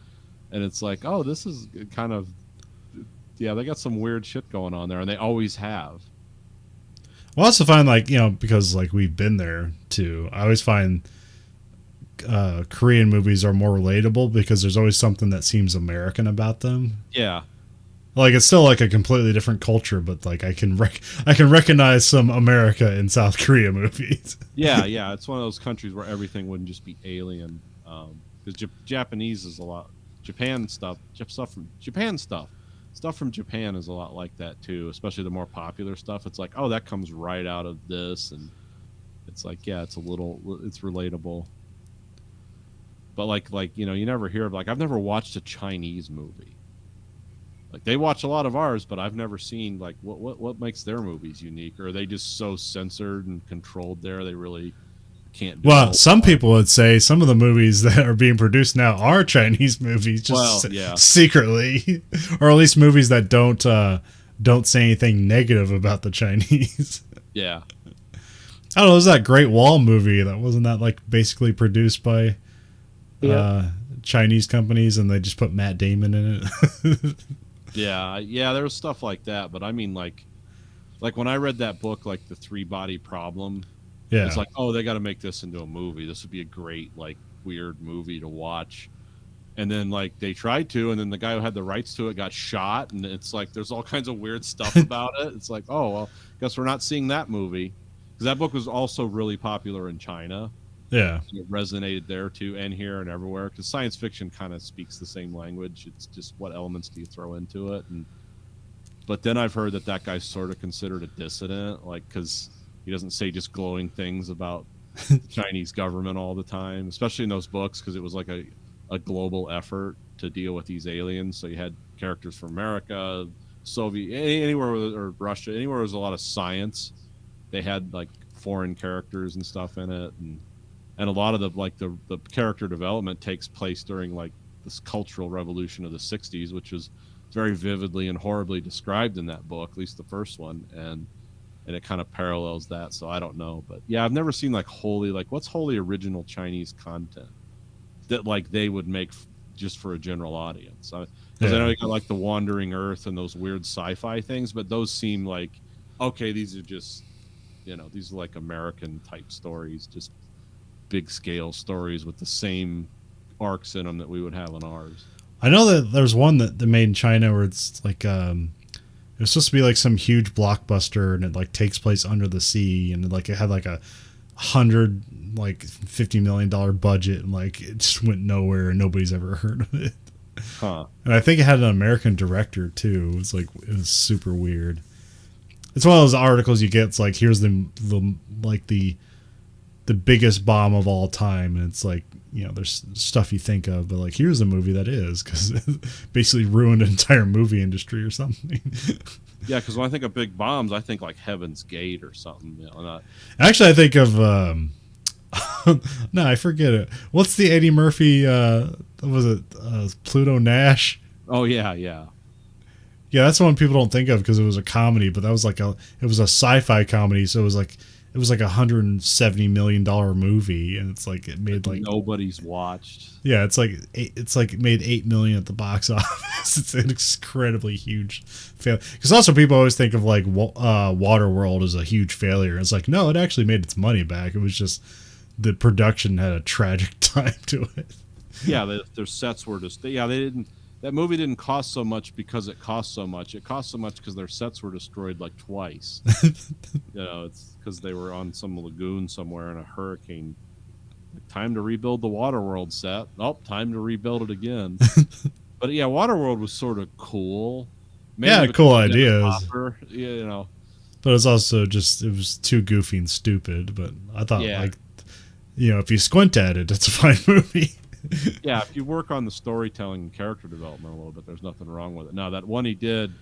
and it's like, oh, this is kind of, yeah, they got some weird shit going on there, and they always have. I also find, like, you know, because like we've been there too, I always find Korean movies are more relatable because there's always something that seems American about them. Yeah. Like it's still like a completely different culture, but like I can recognize some America in South Korea movies. Yeah, yeah, it's one of those countries where everything wouldn't just be alien. Because Japanese is a lot, Japan stuff from Japan stuff from Japan is a lot like that too. Especially the more popular stuff. It's like, oh, that comes right out of this, and it's like, yeah, it's relatable. But like you know, you never hear of, like, I've never watched a Chinese movie. Like they watch a lot of ours, but I've never seen like what makes their movies unique. Or are they just so censored and controlled there they really can't do Well, some people would say some of the movies that are being produced now are Chinese movies, just yeah. secretly, or at least movies that don't say anything negative about the Chinese. Yeah. I don't know. There's that Great Wall movie that wasn't that like basically produced by Chinese companies, and they just put Matt Damon in it. Yeah, there was stuff like that, but I mean, like when I read that book, like The Three Body Problem, Yeah, it's like, oh, they got to make this into a movie. This would be a great, like, weird movie to watch. And then, like, they tried to, and then the guy who had the rights to it got shot, and it's like there's all kinds of weird stuff about it. It's like, oh, well, guess we're not seeing that movie. Because that book was also really popular in China. yeah. It resonated there, too, and here and everywhere. Because science fiction kind of speaks the same language. It's just what elements do you throw into it. But then I've heard that guy's sort of considered a dissident, like, because he doesn't say just glowing things about the Chinese government all the time, especially in those books, because it was like a global effort to deal with these aliens. So you had characters from America, Soviet, anywhere, or Russia, anywhere there was a lot of science. They had like foreign characters and stuff in it, and a lot of the character development takes place during like this cultural revolution of the 60s, which is very vividly and horribly described in that book, at least the first one, and it kind of parallels that. So I don't know, but yeah, I've never seen like what's wholly original Chinese content that like they would make just for a general audience. Because I know you got like The Wandering Earth and those weird sci-fi things, but those seem like, okay, these are just, you know, these are like American type stories, just big scale stories with the same arcs in them that we would have in ours. I know that there's one that they made in China where it's like it was supposed to be like some huge blockbuster, and it like takes place under the sea, and like it had like $50 million budget, and like it just went nowhere, and nobody's ever heard of it. Huh. And I think it had an American director too. It was super weird. It's one of those articles you get. It's like, here's the biggest bomb of all time, and it's like, you know, there's stuff you think of, but like, here's a movie that is, because it basically ruined an entire movie industry or something. Yeah, because when I think of big bombs, I think like Heaven's Gate or something. You know, Actually, I think of no, I forget it. What's the Eddie Murphy? Was it Pluto Nash? Oh yeah, yeah. Yeah, that's the one people don't think of because it was a comedy, but that was like it was a sci-fi comedy, so it was like $170 million movie, and it's like it made like nobody's watched. Yeah, it's like it made $8 million at the box office. It's an incredibly huge failure. Because also people always think of like Waterworld as a huge failure. It's like, no, it actually made its money back. It was just the production had a tragic time to it. Yeah, their sets were just they didn't. That movie didn't cost so much because it cost so much. It cost so much because their sets were destroyed like twice. You know, it's because they were on some lagoon somewhere in a hurricane. Time to rebuild the Waterworld set. Oh, time to rebuild it again. But yeah, Waterworld was sort of cool. Yeah, cool ideas. You know. But it's also just, it was too goofy and stupid. But I thought, like, you know, if you squint at it, it's a fine movie. Yeah, if you work on the storytelling and character development a little bit, there's nothing wrong with it. Now, that one he did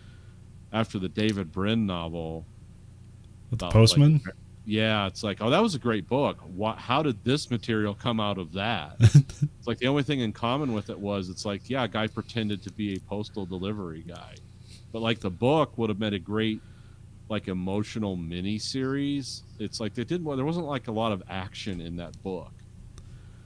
after the David Brin novel, With the about, Postman. yeah, it's like, oh, that was a great book. How did this material come out of that? It's like the only thing in common with it was, it's like, yeah, a guy pretended to be a postal delivery guy, but like the book would have made a great like emotional mini series. It's like there wasn't like a lot of action in that book.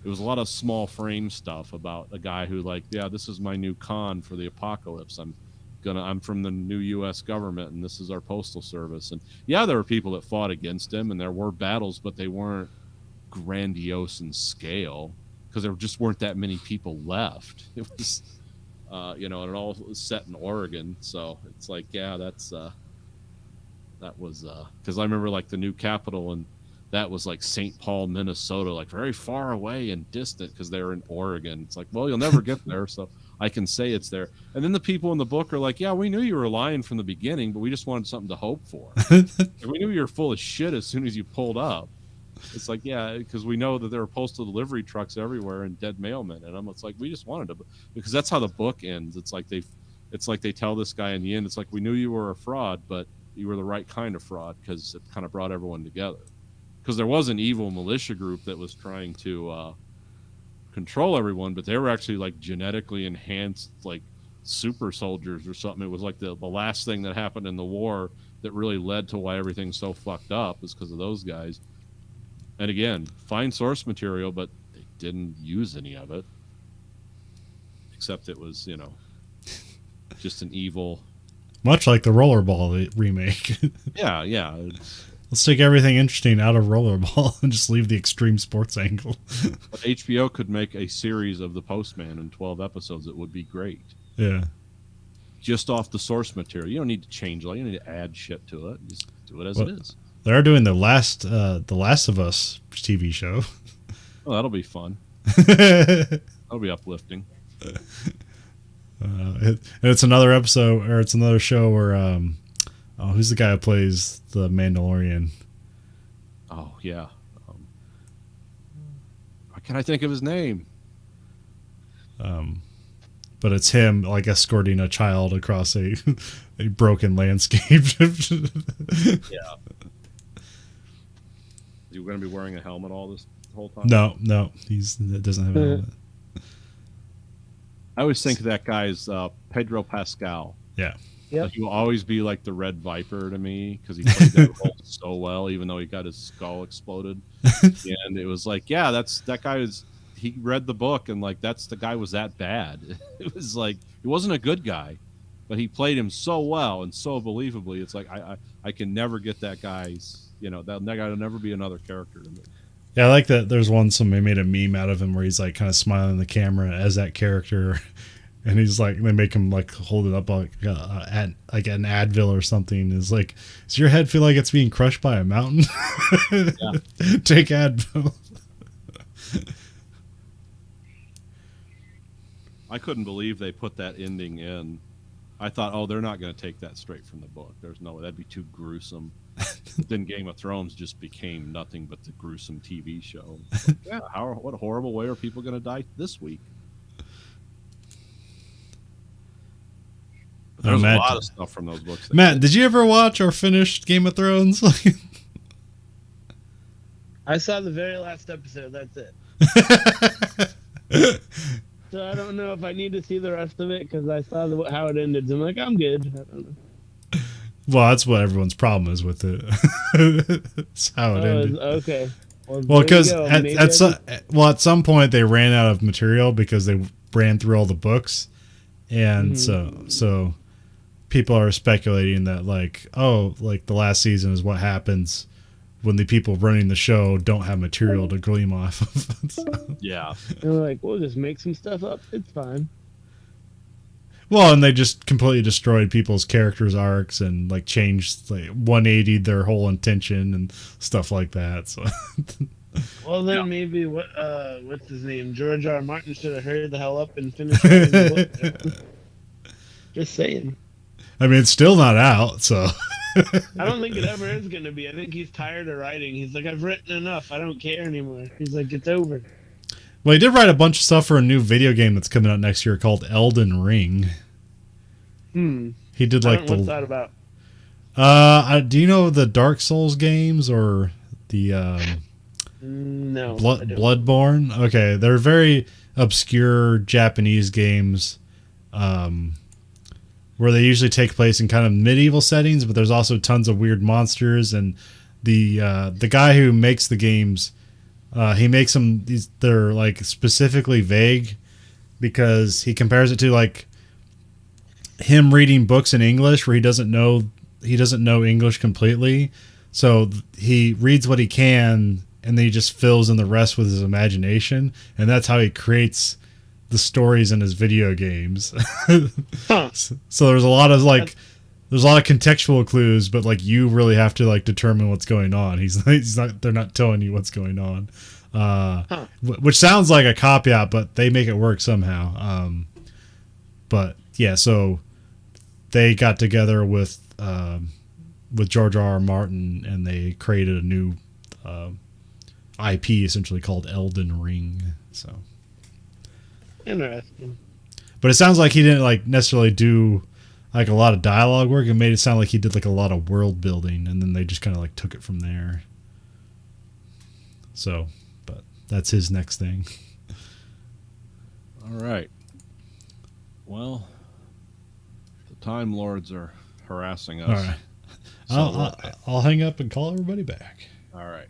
It was a lot of small frame stuff about a guy who, like, yeah, this is my new con for the apocalypse. I'm from the new U.S. government, and this is our postal service. And yeah, there were people that fought against him, and there were battles, but they weren't grandiose in scale because there just weren't that many people left. It was, and it all was set in Oregon. So it's like, yeah, that was because I remember like the new capital, and that was like St. Paul, Minnesota, like very far away and distant because they were in Oregon. It's like, well, you'll never get there, so I can say it's there. And then the people in the book are like, yeah, we knew you were lying from the beginning, but we just wanted something to hope for. And we knew you were full of shit as soon as you pulled up. It's like, yeah, because we know that there are postal delivery trucks everywhere and dead mailmen. And it's like, we just wanted to, because that's how the book ends. It's like they tell this guy in the end, it's like, we knew you were a fraud, but you were the right kind of fraud because it kind of brought everyone together. Because there was an evil militia group that was trying to control everyone, but they were actually like genetically enhanced, like super soldiers or something. It was like the last thing that happened in the war that really led to why everything's so fucked up is because of those guys. And again, fine source material, but they didn't use any of it, except it was, just an evil. Much like the Rollerball remake. Yeah. Let's take everything interesting out of Rollerball and just leave the extreme sports angle. But HBO could make a series of The Postman in 12 episodes. It would be great. Yeah. Just off the source material. You don't need to change it. You don't need to add shit to it. Just do it as it is. They're doing the Last of Us TV show. Oh, that'll be fun. That'll be uplifting. It's another episode, or it's another show where who's the guy who plays the Mandalorian? Oh yeah. Why can't I think of his name? But it's him like escorting a child across a broken landscape. Yeah. You going to be wearing a helmet all this whole time? No, that doesn't have a helmet. I always think that guy's Pedro Pascal. Yeah. Yep. He will always be like the Red Viper to me because he played that role so well, even though he got his skull exploded. And it was like, yeah, that guy he read the book and like the guy was that bad. It was like he wasn't a good guy, but he played him so well and so believably. It's like I can never get that guy's, that guy will never be another character to me. Yeah, I like that. There's one somebody made a meme out of him where he's like kind of smiling at the camera as that character, and he's like, they make him like hold it up like an Advil or something. Is like, does your head feel like it's being crushed by a mountain? Yeah. Take Advil. I couldn't believe they put that ending in. I thought, oh, they're not going to take that straight from the book. There's no way. That'd be too gruesome. Then Game of Thrones just became nothing but the gruesome TV show. Like, yeah, what a horrible way are people going to die this week? But there's a lot of stuff from those books. Matt, did you ever watch or finish Game of Thrones? I saw the very last episode. That's it. So I don't know if I need to see the rest of it because I saw how it ended. So I'm like, I'm good. I don't know. Well, that's what everyone's problem is with it. That's how it ended. Okay. Well, because at some point they ran out of material because they ran through all the books, and so people are speculating that like the last season is what happens when the people running the show don't have material to gleam off of. So. Yeah. And we're like, we'll just make some stuff up. It's fine. Well, and they just completely destroyed people's characters' arcs and like changed, like 180'd their whole intention and stuff like that. So, well, then maybe what's his name? George R. R. Martin should have hurried the hell up and finished writing the book. Just saying. I mean, it's still not out, so. I don't think it ever is going to be. I think he's tired of writing. He's like, I've written enough. I don't care anymore. He's like, it's over. Well, he did write a bunch of stuff for a new video game that's coming out next year called Elden Ring. He did like What's that about? do you know the Dark Souls games or the No. I don't. Bloodborne? Okay, they're very obscure Japanese games, where they usually take place in kind of medieval settings, but there's also tons of weird monsters. And the guy who makes the games, he makes them they're like specifically vague because he compares it to like him reading books in English where he doesn't know English completely. So he reads what he can and then he just fills in the rest with his imagination, and that's how he creates the stories in his video games. Huh. So there's a lot of contextual clues, but like you really have to like determine what's going on. They're not telling you what's going on. Which sounds like a cop out, but they make it work somehow. But yeah, so they got together with George R. R. Martin, and they created a new IP essentially called Elden Ring. So Interesting. but it sounds like he didn't like necessarily do like a lot of dialogue work. It made it sound like he did like a lot of world building, and then they just kind of like took it from there. So, but that's his next thing. All right. Well, the Time Lords are harassing us. All right. So, I'll hang up and call everybody back. all right.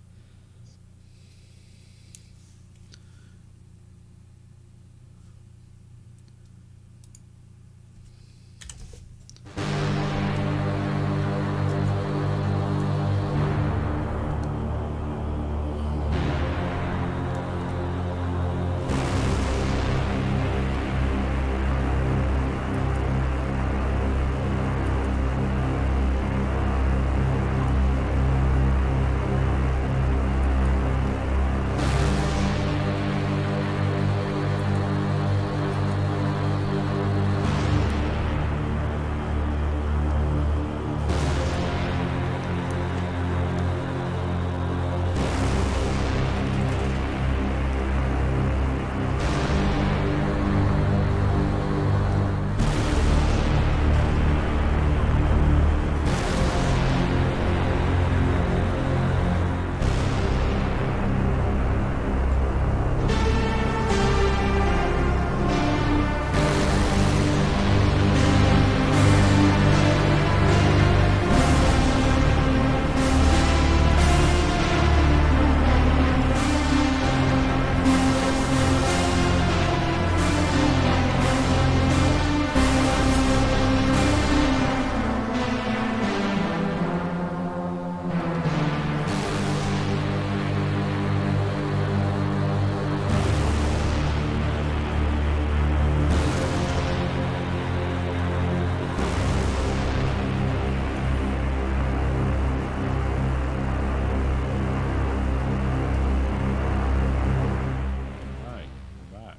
All right, we're back.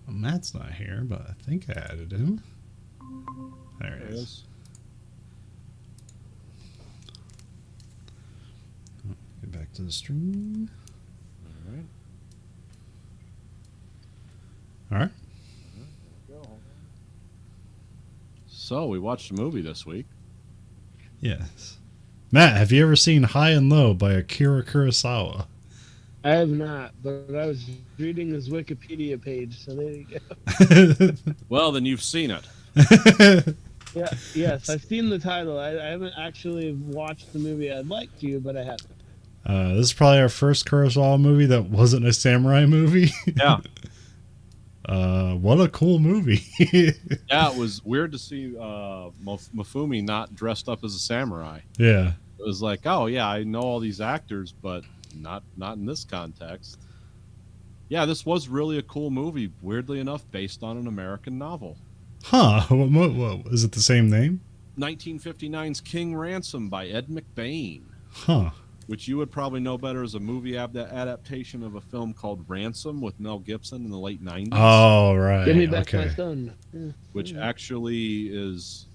Well, Matt's not here, but I think I added him. There There he it is. is. Get back to the stream. All right. All right. So we watched a movie this week. Yes. Matt, have you ever seen High and Low by Akira Kurosawa? I have not, but I was reading his Wikipedia page, so there you go. Well, then you've seen it. Yeah, yes, I've seen the title. I haven't actually watched the movie. I'd like to, but I haven't. This is probably our first Kurosawa movie that wasn't a samurai movie. Yeah. What a cool movie. Yeah, it was weird to see Mifune not dressed up as a samurai. Yeah. It was like, oh yeah, I know all these actors, but not in this context. Yeah, this was really a cool movie. Weirdly enough, based on an American novel. Huh. What, is it the same name? 1959's King Ransom by Ed McBain, Huh. which you would probably know better as a movie adaptation of a film called Ransom with Mel Gibson in the late 90s. Oh, right. Give me back okay. my son. Yeah. Which actually is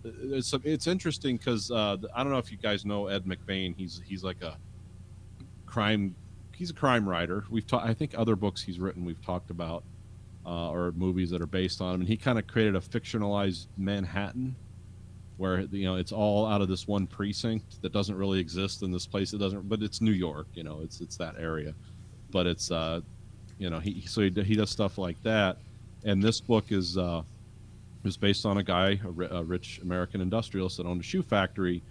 it's interesting because I don't know if you guys know Ed McBain. He's like a crime he's a crime writer. I think other books he's written we've talked about, or movies that are based on him. And he kind of created a fictionalized Manhattan, where it's all out of this one precinct that doesn't really exist in this place. It doesn't, but it's New York. It's that area. But it's he does stuff like that. And this book is based on a guy, a rich American industrialist that owned a shoe factory.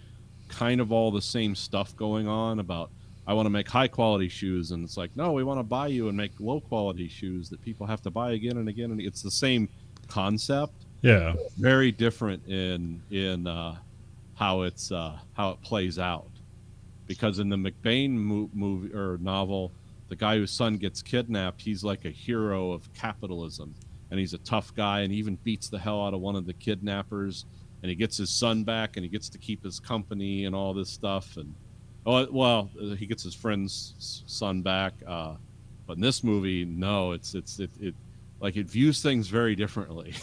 Kind of all the same stuff going on about, I want to make high quality shoes, and it's like, no, we want to buy you and make low quality shoes that people have to buy again and again. And it's the same concept. Yeah. Very different in how it plays out, because in the McBain movie or novel, the guy whose son gets kidnapped, he's like a hero of capitalism, and he's a tough guy, and he even beats the hell out of one of the kidnappers, and he gets his son back, and he gets to keep his company and all this stuff. And he gets his friend's son back, but in this movie, no, it views things very differently.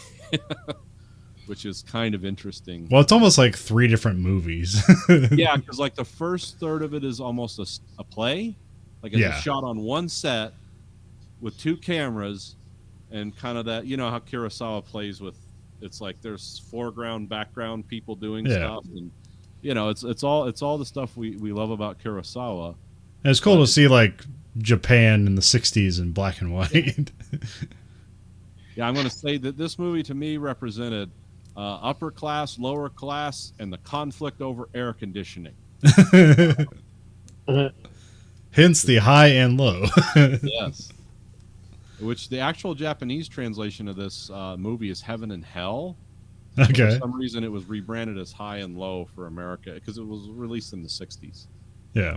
Which is kind of interesting. Well, it's almost like 3 different movies. Yeah, because like the first third of it is almost a play, like it's shot on one set with 2 cameras, and kind of that, how Kurosawa plays with, it's like there's foreground, background people doing stuff, and it's all the stuff we love about Kurosawa. And it's cool to see like Japan in the 60s in black and white. Yeah, I'm going to say that this movie to me represented upper class, lower class, and the conflict over air conditioning. Hence the high and low. Yes. Which the actual Japanese translation of this movie is Heaven and Hell. Okay. For some reason, it was rebranded as High and Low for America because it was released in the 60s. Yeah.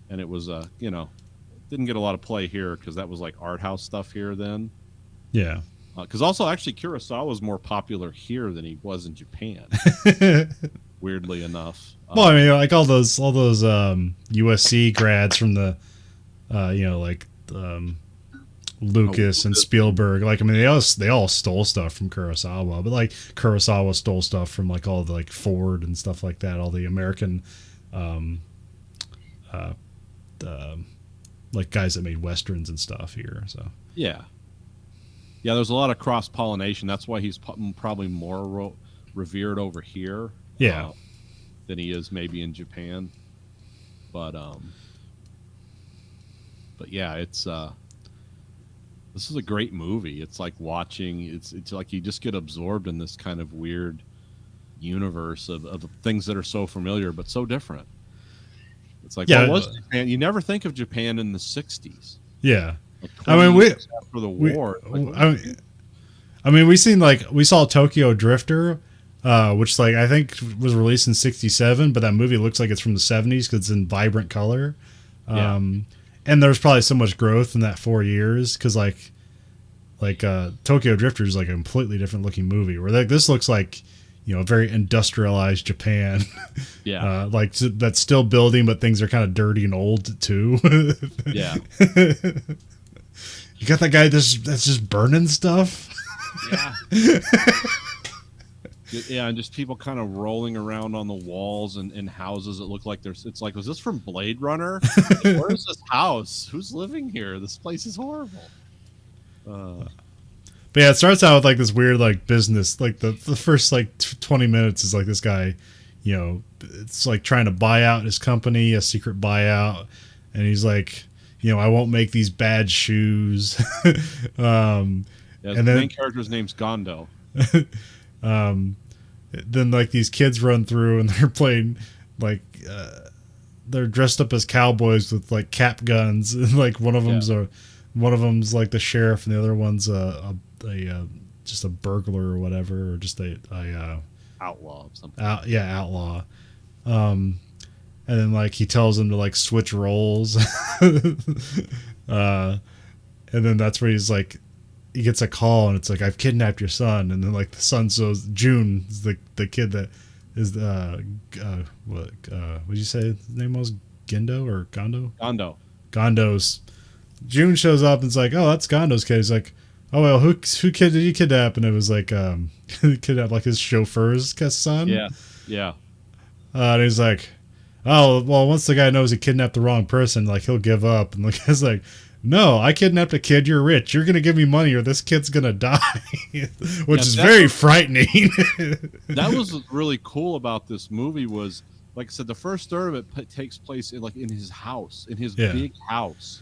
And it was, didn't get a lot of play here because that was like art house stuff here then. Yeah. Because also, actually, Kurosawa was more popular here than he was in Japan. Weirdly enough. Well, I mean, like all those USC grads from the, Lucas and Spielberg. Like, I mean, they all stole stuff from Kurosawa, but like Kurosawa stole stuff from like all the like Ford and stuff like that. All the American, like guys that made westerns and stuff here. So yeah. Yeah, there's a lot of cross-pollination. That's why he's probably more revered over here than he is maybe in Japan. But yeah, it's this is a great movie. It's like watching, it's like you just get absorbed in this kind of weird universe of things that are so familiar but so different. It's like, what was Japan? You never think of Japan in the 60s. Yeah. Like I mean, after the war. We saw Tokyo Drifter, which like I think was released in '67, but that movie looks like it's from the '70s because it's in vibrant color. And there's probably so much growth in that 4 years because like Tokyo Drifter is like a completely different looking movie. Where like this looks like very industrialized Japan. Yeah, like that's still building, but things are kind of dirty and old too. Yeah. You got that guy that's just burning stuff. Yeah. Yeah, and just people kind of rolling around on the walls and in houses that look like it's like, was this from Blade Runner? Like, where is this house? Who's living here? This place is horrible. But yeah, it starts out with like this weird like business. Like the first like 20 minutes is like this guy, it's like trying to buy out his company, a secret buyout, and he's like, I won't make these bad shoes. And the then main character's name's Gondo. Then like these kids run through and they're playing like they're dressed up as cowboys with like cap guns, and like one of them's like the sheriff, and the other one's just a burglar or whatever, or just a outlaw of something. Outlaw. And then like he tells him to like switch roles. And then that's where he's like, he gets a call and it's like, I've kidnapped your son. And then like the son shows, June is the kid that is what did you say his name was? Gendo or Gondo? Gondo's. June shows up and it's like, oh, that's Gondo's kid. He's like, oh well, who kid did you kidnap? And it was like kidnapped like his chauffeur's son. Yeah. And he's like, oh, well, once the guy knows he kidnapped the wrong person, like, he'll give up. And the guy's like, no, I kidnapped a kid. You're rich. You're going to give me money or this kid's going to die, which is very frightening. That was what's really cool about this movie was, like I said, the first third of it takes place in his house, in his big house.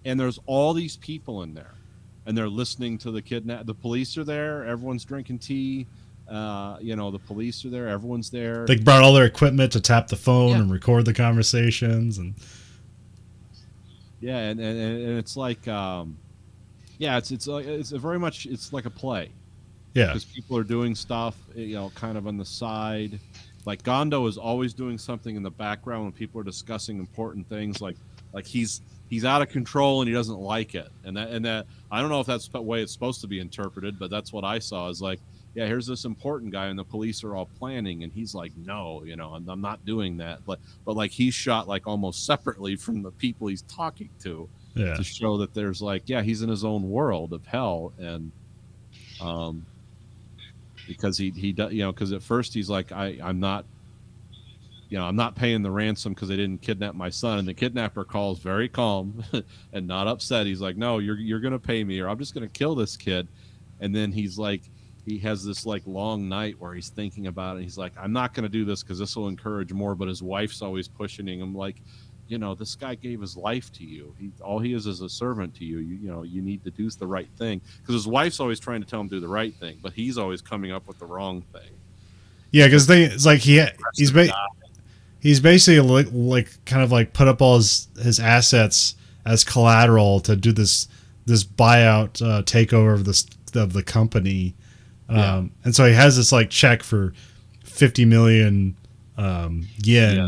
And there's all these people in there. And they're listening to the police are there. Everyone's drinking tea. The police are there. Everyone's there. They brought all their equipment to tap the phone and record the conversations. And and it's like, it's very much, it's like a play. Yeah. Because people are doing stuff, kind of on the side. Like Gondo is always doing something in the background when people are discussing important things. Like he's out of control and he doesn't like it. And that I don't know if that's the way it's supposed to be interpreted, but that's what I saw is like, yeah, here's this important guy and the police are all planning. And he's like, no, I'm not doing that. But like he's shot like almost separately from the people he's talking to show that there's like, yeah, he's in his own world of hell. And, because he does, because at first he's like, I'm not paying the ransom because they didn't kidnap my son. And the kidnapper calls very calm and not upset. He's like, no, you're going to pay me or I'm just going to kill this kid. And then he's like, he has this like long night where he's thinking about it. He's like, I'm not going to do this because this will encourage more. But his wife's always pushing him like, this guy gave his life to you. All he is a servant to you. You need to do the right thing because his wife's always trying to tell him to do the right thing, but he's always coming up with the wrong thing. Yeah, because it's like he's basically like kind of like put up all his assets as collateral to do this buyout takeover of the company, and so he has this like check for 50 million yen. Yeah.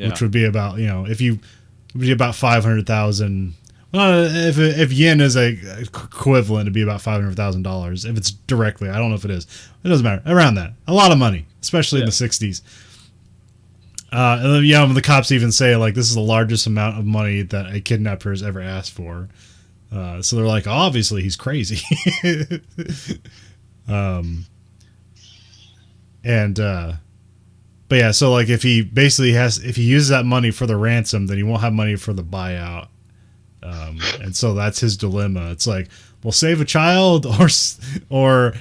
Which would be about about 500,000. Well, if yen is a equivalent, it'd be about $500,000. If it's directly, I don't know if it is. It doesn't matter. Around that, a lot of money, especially in the 60s. And then the cops even say like this is the largest amount of money that a kidnapper has ever asked for. So they're like, obviously he's crazy. But yeah, so like if he uses that money for the ransom, then he won't have money for the buyout, and so that's his dilemma. It's like, we'll save a child or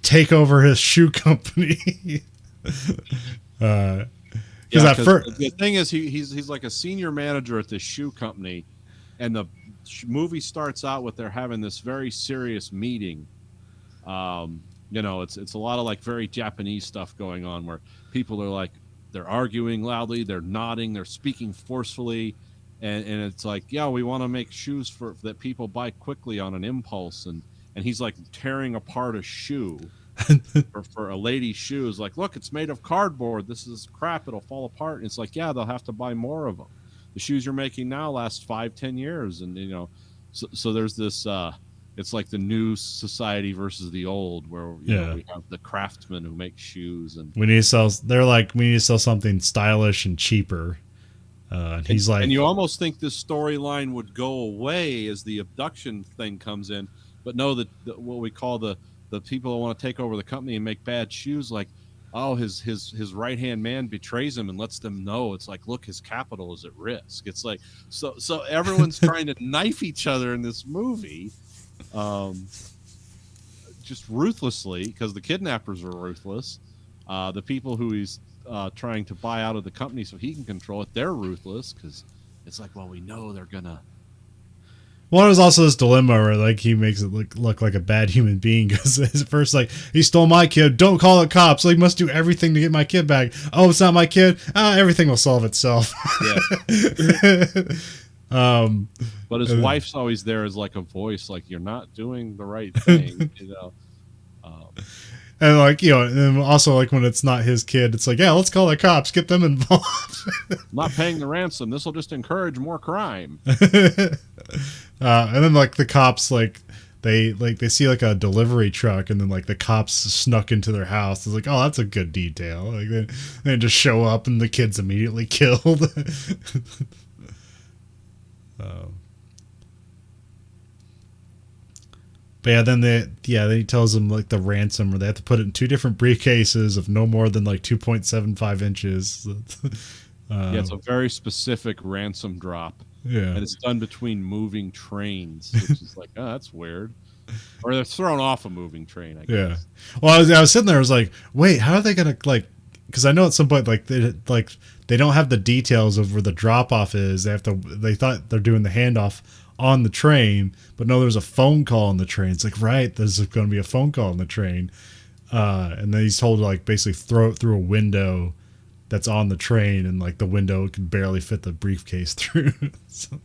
take over his shoe company. The thing is, he's like a senior manager at this shoe company, and the movie starts out with they're having this very serious meeting. It's a lot of like very Japanese stuff going on where people are like, they're arguing loudly, they're nodding, they're speaking forcefully. And it's like, yeah, we want to make shoes that people buy quickly on an impulse. And he's like tearing apart a shoe for a lady's shoes. Like, look, it's made of cardboard. This is crap. It'll fall apart. And it's like, yeah, they'll have to buy more of them. The shoes you're making now last 5-10 years. And, so there's this, it's like the new society versus the old, where we have the craftsmen who make shoes, and we need to sell something stylish and cheaper. He's like, and you almost think this storyline would go away as the abduction thing comes in, but no, what we call the people that want to take over the company and make bad shoes, like, oh, his right hand man betrays him and lets them know. It's like, look, his capital is at risk. It's like so everyone's trying to knife each other in this movie. Just ruthlessly, because the kidnappers are ruthless. The people who he's trying to buy out of the company so he can control it, they're ruthless, because it's like, well, we know they're gonna. Well, there's also this dilemma where like he makes it look like a bad human being, because at first like, he stole my kid, don't call the cops, like must do everything to get my kid back. Oh, it's not my kid. Everything will solve itself. Yeah. But his wife's always there as like a voice, like, you're not doing the right thing, And like, and also like when it's not his kid, it's like, yeah, let's call the cops, get them involved. Not paying the ransom. This will just encourage more crime. And then like the cops, like they see like a delivery truck, and then like the cops snuck into their house. It's like, oh, that's a good detail. Like they just show up and the kid's immediately killed. But yeah, then he tells them like the ransom, where they have to put it in 2 different briefcases of no more than like 2.75 inches. Yeah, it's a very specific ransom drop, Yeah. and it's done between moving trains, which is like, oh, that's weird. Or they're thrown off a moving train, I guess. Yeah. Well, I was sitting there. I was like, wait, how are they gonna like? Because I know at some point like they don't have the details of where the drop off is. They thought they're doing the handoff on the train, but no, there's a phone call on the train. It's like, right, there's going to be a phone call on the train, and then he's told to like basically throw it through a window that's on the train, and like the window can barely fit the briefcase through. So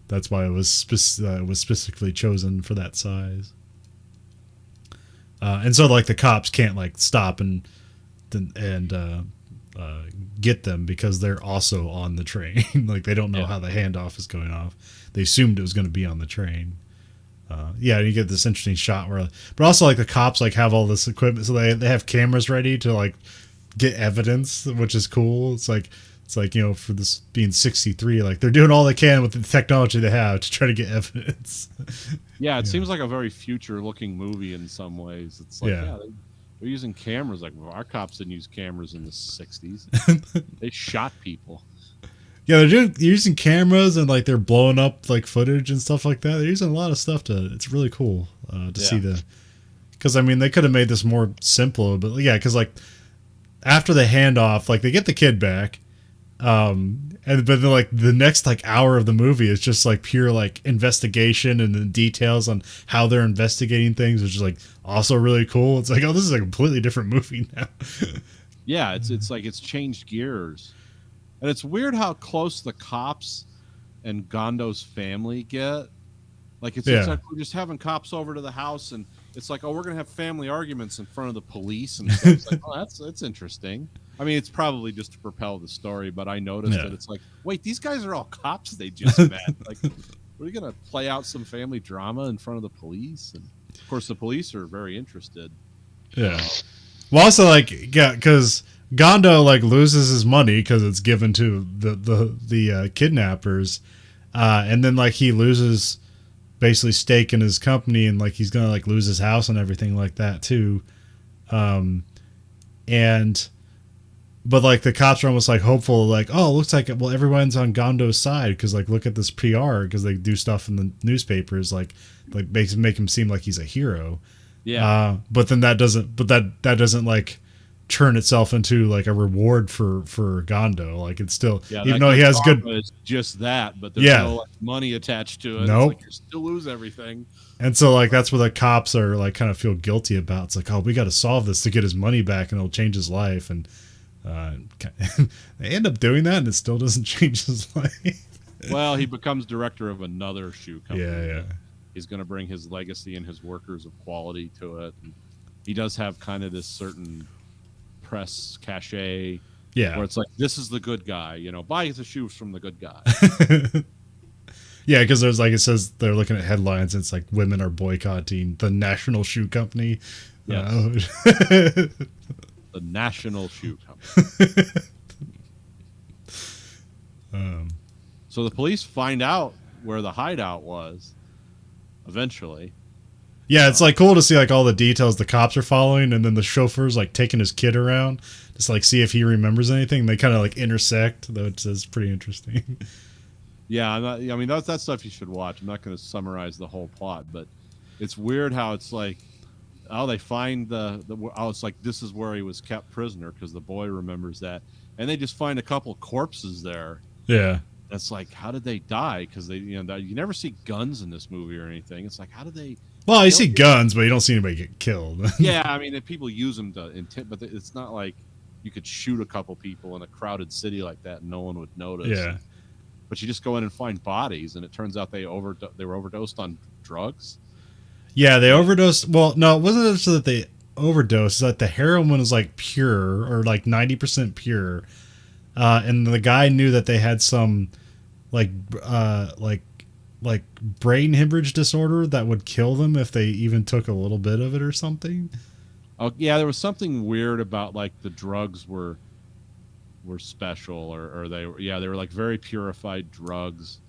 that's why it was specifically chosen for that size. And so like the cops can't like stop and get them because they're also on the train. Like they don't know how the handoff is going off. They assumed it was going to be on the train. Yeah, you get this interesting shot where, but also like the cops like have all this equipment, so they have cameras ready to like get evidence, which is cool. It's like for this being 63, like they're doing all they can with the technology they have to try to get evidence. Yeah, it seems like a very future-looking movie in some ways. It's like, they're using cameras. Like, well, our cops didn't use cameras in the 60s. They shot people. Yeah, they're using cameras and like they're blowing up like footage and stuff like that. They're using a lot of stuff it's really cool to see because I mean they could have made this more simple, but yeah, because like after the handoff, like they get the kid back, but then like the next like hour of the movie is just like pure like investigation and the details on how they're investigating things, which is like also really cool. It's like, oh, this is a completely different movie now. Yeah, it's like it's changed gears. And it's weird how close the cops and Gondo's family get. Like it's like we're just having cops over to the house, and it's like, oh, we're gonna have family arguments in front of the police and stuff. It's like, oh, that's interesting. I mean, it's probably just to propel the story, but I noticed that it's like, wait, these guys are all cops they just met. Like, we're gonna play out some family drama in front of the police, and of course the police are very interested. Yeah. Well, also like because Gondo like loses his money because it's given to the kidnappers, and then like he loses basically stake in his company, and like he's gonna like lose his house and everything like that too, but like the cops are almost like hopeful, like, oh, it looks like everyone's on Gondo's side because like look at this PR, because they do stuff in the newspapers like make him seem like he's a hero. Yeah. But then that doesn't like turn itself into like a reward for Gondo. Like it's still, even though he has good, it's just that, but there's no like, money attached to it. Nope. It's like you still lose everything. And so like that's where the cops are like kind of feel guilty about. It's like, oh, we got to solve this to get his money back and it'll change his life. And they end up doing that and it still doesn't change his life. Well, he becomes director of another shoe company. Yeah. He's going to bring his legacy and his workers of quality to it. And he does have kind of this certain press cachet. Yeah. Where it's like, this is the good guy, buy the shoes from the good guy. Yeah, because there's like, it says they're looking at headlines and it's like women are boycotting the National Shoe Company. Yes. The National Shoe Company. So the police find out where the hideout was eventually. Yeah, it's like cool to see like all the details the cops are following, and then the chauffeur's like taking his kid around just like see if he remembers anything. They kind of like intersect, though. It's pretty interesting. Yeah, that's stuff you should watch. I'm not going to summarize the whole plot, but it's weird how it's like, oh, they find it's like this is where he was kept prisoner because the boy remembers that, and they just find a couple corpses there. Yeah. That's like, how did they die? Because they, you never see guns in this movie or anything. It's like, how did they? Well, you see guns, but you don't see anybody get killed. Yeah, I mean, people use them to intent, but it's not like you could shoot a couple people in a crowded city like that and no one would notice. Yeah. But you just go in and find bodies, and it turns out they were overdosed on drugs. Yeah, they overdosed. Well, no, it wasn't so that they overdosed. It's that the heroin was like pure or like 90% pure, and the guy knew that they had some like brain hemorrhage disorder that would kill them if they even took a little bit of it or something. Oh yeah, there was something weird about like the drugs were special, or they were like very purified drugs,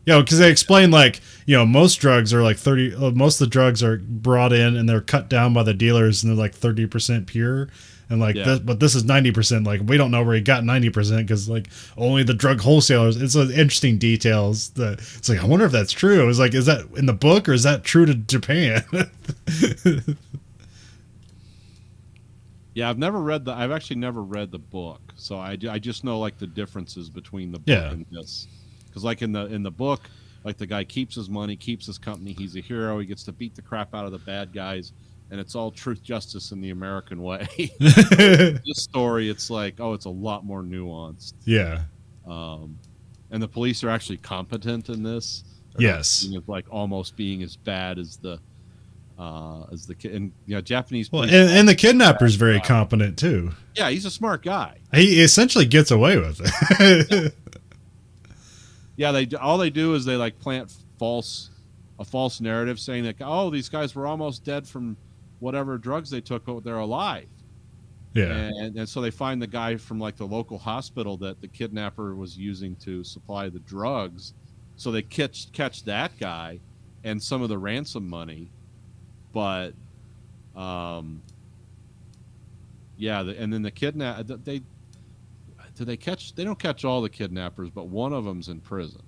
because they explain like most drugs are like 30. Most of the drugs are brought in and they're cut down by the dealers and they're like 30% pure. And like, Yeah. but this is 90%. Like, we don't know where he got 90% because like only the drug wholesalers. It's interesting details that it's like I wonder if that's true. It was like, is that in the book or is that true to Japan? Yeah, I've actually never read the book, so I just know like the differences between the book Yeah. and this. Because like in the book, like the guy keeps his money, keeps his company. He's a hero. He gets to beat the crap out of the bad guys, and it's all truth, justice in the American way. This story, it's like, oh, it's a lot more nuanced. Yeah. And the police are actually competent in this. Yes. It's like almost being as bad as the kid. And Japanese. Well, police and the kidnapper's very competent too. yeah, he's a smart guy. He essentially gets away with it. Yeah, all they do is they like plant a false narrative saying that, oh, these guys were almost dead from whatever drugs they took, but they're alive. Yeah. And so they find the guy from like the local hospital that the kidnapper was using to supply the drugs. So they catch that guy and some of the ransom money, but and then the they don't catch all the kidnappers, but one of them's in prison.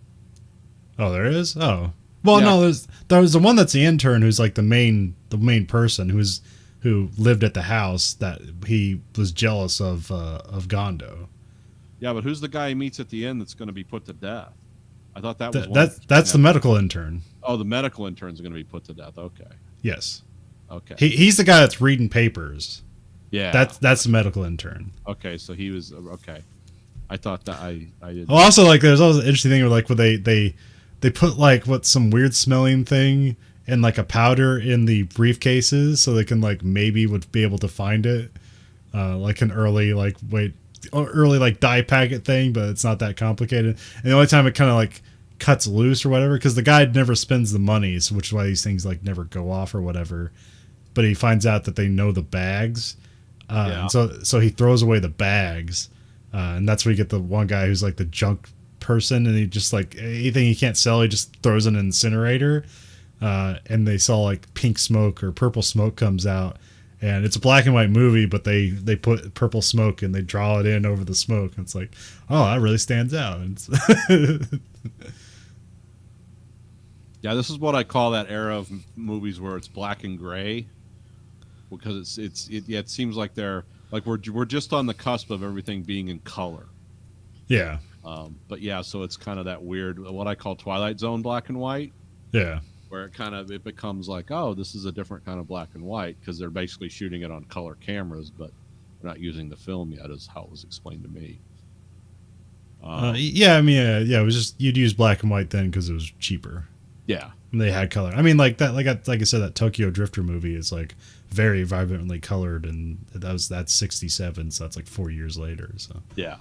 Oh, there is. Oh, well, Yeah. no. There's the one that's the intern who's like the main person who lived at the house that he was jealous of Gondo. Yeah, but who's the guy he meets at the end that's going to be put to death? I thought that was That's the medical intern. Oh, the medical intern's going to be put to death. Okay. Yes. Okay. He's the guy that's reading papers. Yeah. That's the medical intern. Okay. So he was okay. I thought that I did. Well, also like there's always an interesting thing where like where they put like some weird smelling thing and like a powder in the briefcases so they can like maybe would be able to find it, like an early like dye packet thing, but it's not that complicated. And the only time it kind of like cuts loose or whatever, because the guy never spends the money, so which is why these things like never go off or whatever. But he finds out that they know the bags, and so he throws away the bags, and that's where you get the one guy who's like the junk person, and he just like anything he can't sell, he just throws in an incinerator, and they saw like pink smoke or purple smoke comes out. And it's a black and white movie, but they put purple smoke and they draw it in over the smoke. And it's like, oh, that really stands out. Yeah, this is what I call that era of movies where it's black and gray, because it seems like they're like we're just on the cusp of everything being in color. Yeah. But yeah, so it's kind of that weird what I call Twilight Zone black and white. Yeah. Where it becomes like, oh, this is a different kind of black and white because they're basically shooting it on color cameras, but they're not using the film yet, is how it was explained to me. Yeah, I mean, yeah, it was just you'd use black and white then because it was cheaper. Yeah, And they had color. I mean, like that, like I said, that Tokyo Drifter movie is like very vibrantly colored, and that's 67, so that's like 4 years later. So yeah,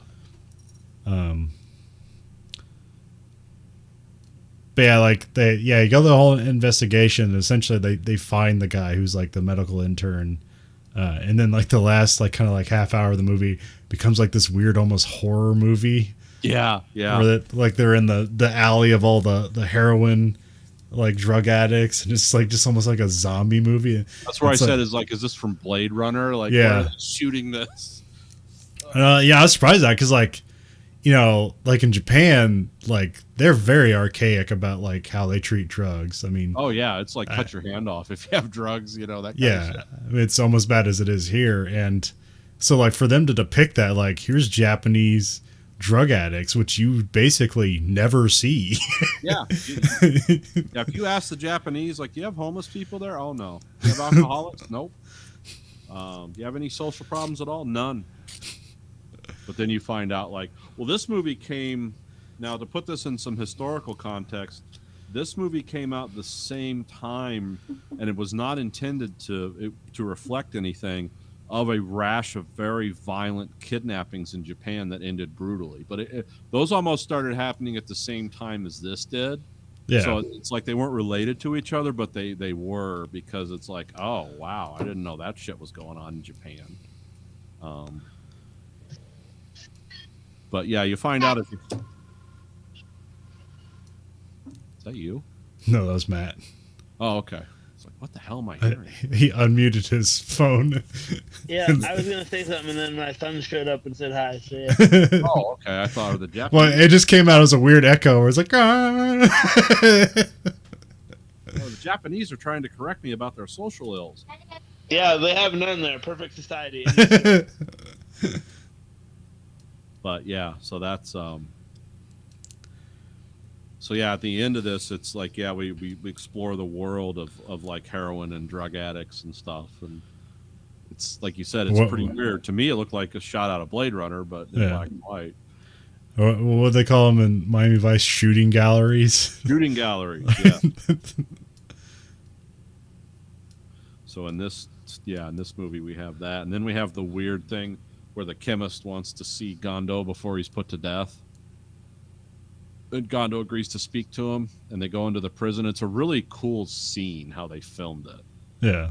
but yeah, like you go the whole investigation. And essentially, they find the guy who's like the medical intern, and then like the last like kind of like half hour of the movie becomes like this weird almost horror movie. yeah. Where like they're in the alley of all the heroin like drug addicts, and it's like just almost like a zombie movie. That's where I It's said is this from Blade Runner? Like, Yeah. where are they shooting this? Yeah, I was surprised at that because like, like in Japan, like they're very archaic about like how they treat drugs. I mean, Oh yeah, it's like cut your hand off if you have drugs, that kind of yeah, shit. I mean, it's almost bad as it is here. And so like for them to depict that, like here's Japanese drug addicts, which you basically never see. Yeah. Yeah, if you ask the Japanese, like, do you have homeless people there? Oh no. Do you have alcoholics? Nope. Do you have any social problems at all? None. But then you find out, like, well, this movie came. Now, to put this in some historical context, this movie came out the same time, and it was not intended to reflect anything of a rash of very violent kidnappings in Japan that ended brutally. But those almost started happening at the same time as this did. Yeah. So it's like they weren't related to each other, but they were, because it's like, oh, wow, I didn't know that shit was going on in Japan. But yeah, you find out that you? No, that was Matt. Oh, okay. It's like, what the hell am I hearing? He unmuted his phone. Yeah, I was gonna say something, and then my son showed up and said hi. So yeah. Oh, okay. I thought of the Japanese. Well, it just came out as a weird echo where it's like, ah. Oh, the Japanese are trying to correct me about their social ills. Yeah, they have none there. Perfect society. But yeah, so that's so yeah, at the end of this, it's like, yeah, we explore the world of like heroin and drug addicts and stuff, and it's like you said, it's What- pretty weird. To me, it looked like a shot out of Blade Runner, but in Yeah. black and white. What they call them in Miami Vice? Shooting galleries. Shooting gallery, yeah. So in this movie we have that, and then we have the weird thing where the chemist wants to see Gondo before he's put to death. And Gondo agrees to speak to him, and they go into the prison. It's a really cool scene how they filmed it. Yeah.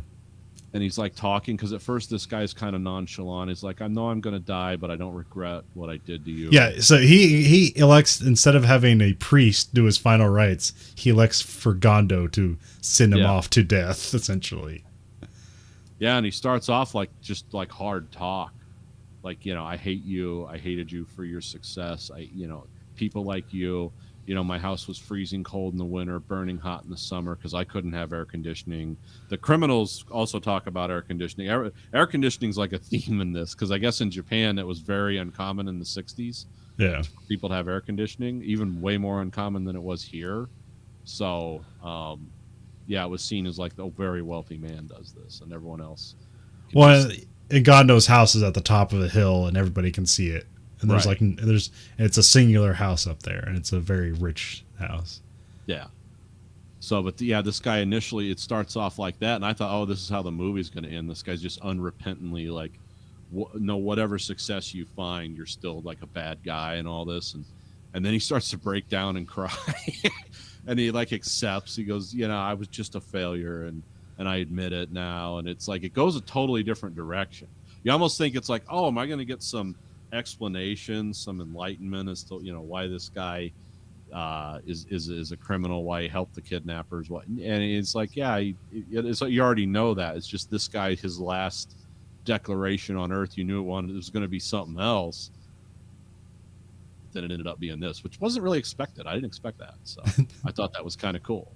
And he's like talking, because at first this guy's kind of nonchalant. He's like, I know I'm going to die, but I don't regret what I did to you. Yeah, so he elects, instead of having a priest do his final rites, he elects for Gondo to send him Yeah. off to death, essentially. Yeah, and he starts off like just like hard talk. Like, you know, I hate you. I hated you for your success. People like you. You know, my house was freezing cold in the winter, burning hot in the summer because I couldn't have air conditioning. The criminals also talk about air conditioning. Air conditioning is like a theme in this, because I guess in Japan it was very uncommon in the 60s. Yeah. People to have air conditioning, even way more uncommon than it was here. So, yeah, it was seen as like the very wealthy man does this, and everyone else. can Well, just- and Gondo's house is at the top of a hill, and everybody can see it. And there's Right. it's a singular house up there, and it's a very rich house. Yeah. So, but yeah, this guy initially, it starts off like that, and I thought, oh, this is how the movie's going to end. This guy's just unrepentantly like, whatever success you find, you're still like a bad guy and all this, and then he starts to break down and cry, and he like accepts. He goes, you know, I was just a failure, and I admit it now, and it's like it goes a totally different direction. You almost think it's like, oh, am I going to get some explanation, some enlightenment as to, you know, why this guy is a criminal, why he helped the kidnappers, what? And it's like, yeah, it's like you already know that. It's just this guy, his last declaration on Earth, you knew it was going to be something else. Then it ended up being this, which wasn't really expected. I didn't expect that, so I thought that was kind of cool.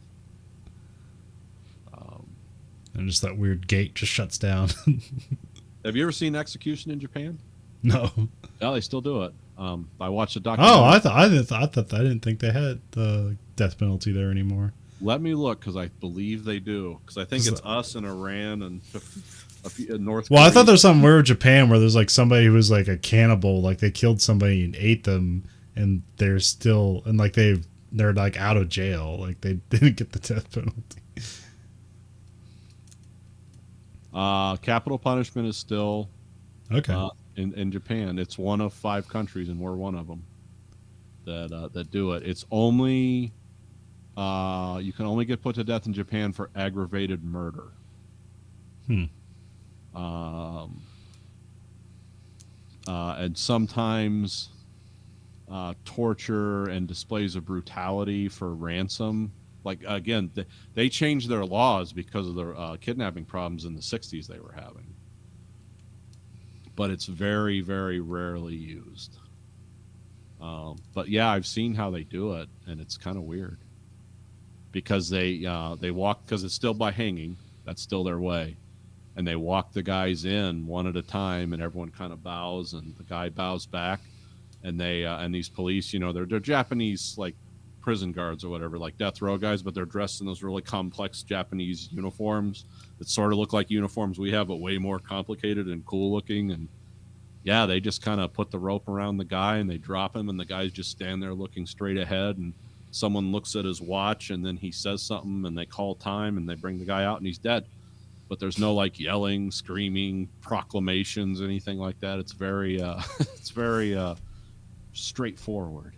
And just that weird gate just shuts down. Have you ever seen execution in Japan? No. Yeah, they still do it. I watched a documentary. Oh, I didn't think they had the death penalty there anymore. Let me look, because I believe they do. Because I think Is it's us and Iran and a few, North Well, Korea. I thought there was something weird with Japan where there's like somebody who was like a cannibal, like they killed somebody and ate them, and they're still, and like they're like out of jail, like they didn't get the death penalty. Capital punishment is still Okay. in Japan. It's one of 5 countries, and we're one of them that do it. It's only you can only get put to death in Japan for aggravated murder. And sometimes torture and displays of brutality for ransom. Like, again, they changed their laws because of the kidnapping problems in the 60s they were having. But it's very, very rarely used. But yeah, I've seen how they do it, and it's kind of weird. Because they walk, because it's still by hanging. That's still their way. And they walk the guys in one at a time, and everyone kind of bows, and the guy bows back. And they and these police, you know, they're Japanese, like, prison guards or whatever, like death row guys, but they're dressed in those really complex Japanese uniforms that sort of look like uniforms we have, but way more complicated and cool looking. And yeah, they just kind of put the rope around the guy and they drop him, and the guys just stand there looking straight ahead, and someone looks at his watch, and then he says something, and they call time, and they bring the guy out, and he's dead. But there's no like yelling, screaming, proclamations, anything like that. It's very it's very straightforward.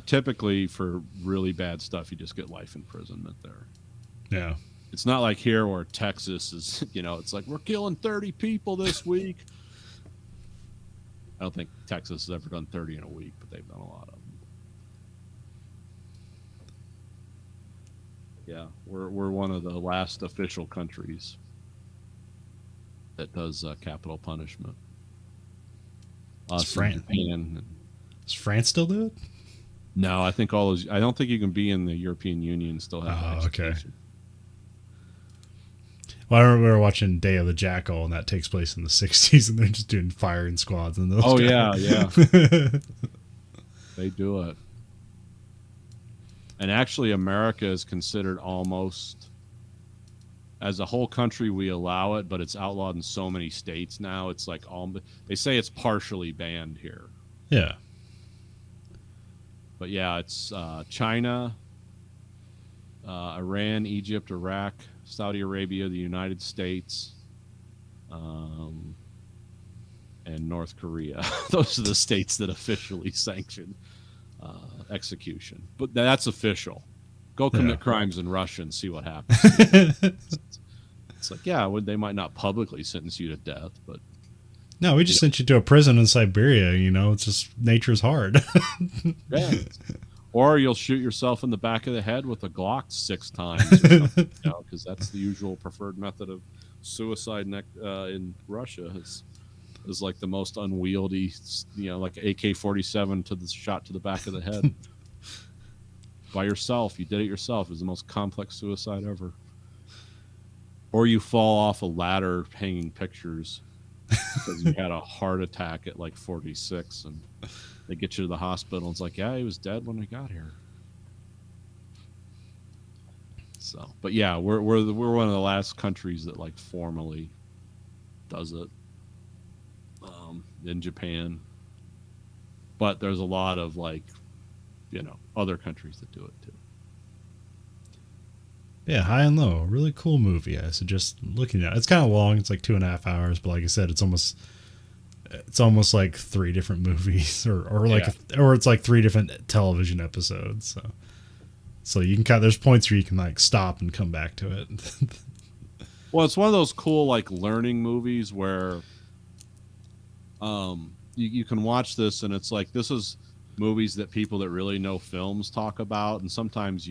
Typically, for really bad stuff, you just get life imprisonment there. Yeah. It's not like here where Texas is, you know, it's like, we're killing 30 people this week. I don't think Texas has ever done 30 in a week, but they've done a lot of them. Yeah, we're one of the last official countries that does capital punishment. Us and Japan. Does France still do it? No, I think all those. I don't think you can be in the European Union and still have. Oh, okay. execution. Well, I remember watching Day of the Jackal, and that takes place in the 60s, and they're just doing firing squads. And those Oh guys. yeah. They do it. And actually, America is considered almost, as a whole country, we allow it, but it's outlawed in so many states now. It's like they say it's partially banned here. Yeah. But yeah, it's China, Iran, Egypt, Iraq, Saudi Arabia, the United States, and North Korea. Those are the states that officially sanction execution. But that's official. Go commit crimes in Russia and see what happens. It's like, yeah, they might not publicly sentence you to death, but No, we just sent you to a prison in Siberia. You know, it's just nature's hard. yeah. Or you'll shoot yourself in the back of the head with a Glock 6 times, because that's the usual preferred method of suicide in Russia. Is like the most unwieldy, like AK-47 to the shot to the back of the head by yourself. You did it yourself. It was the most complex suicide ever. Or you fall off a ladder hanging pictures because you had a heart attack at like 46, and they get you to the hospital. And it's like, yeah, he was dead when we got here. So, but yeah, we're one of the last countries that like formally does it. In Japan, but there's a lot of other countries that do it too. Yeah, High and Low, really cool movie. I suggest looking at it. It's kind of long. It's like 2.5 hours, but like I said, it's almost like 3 different movies, or it's like 3 different television episodes. So you can there's points where you can like stop and come back to it. Well, it's one of those cool like learning movies where you can watch this and it's like, this is movies that people that really know films talk about, and sometimes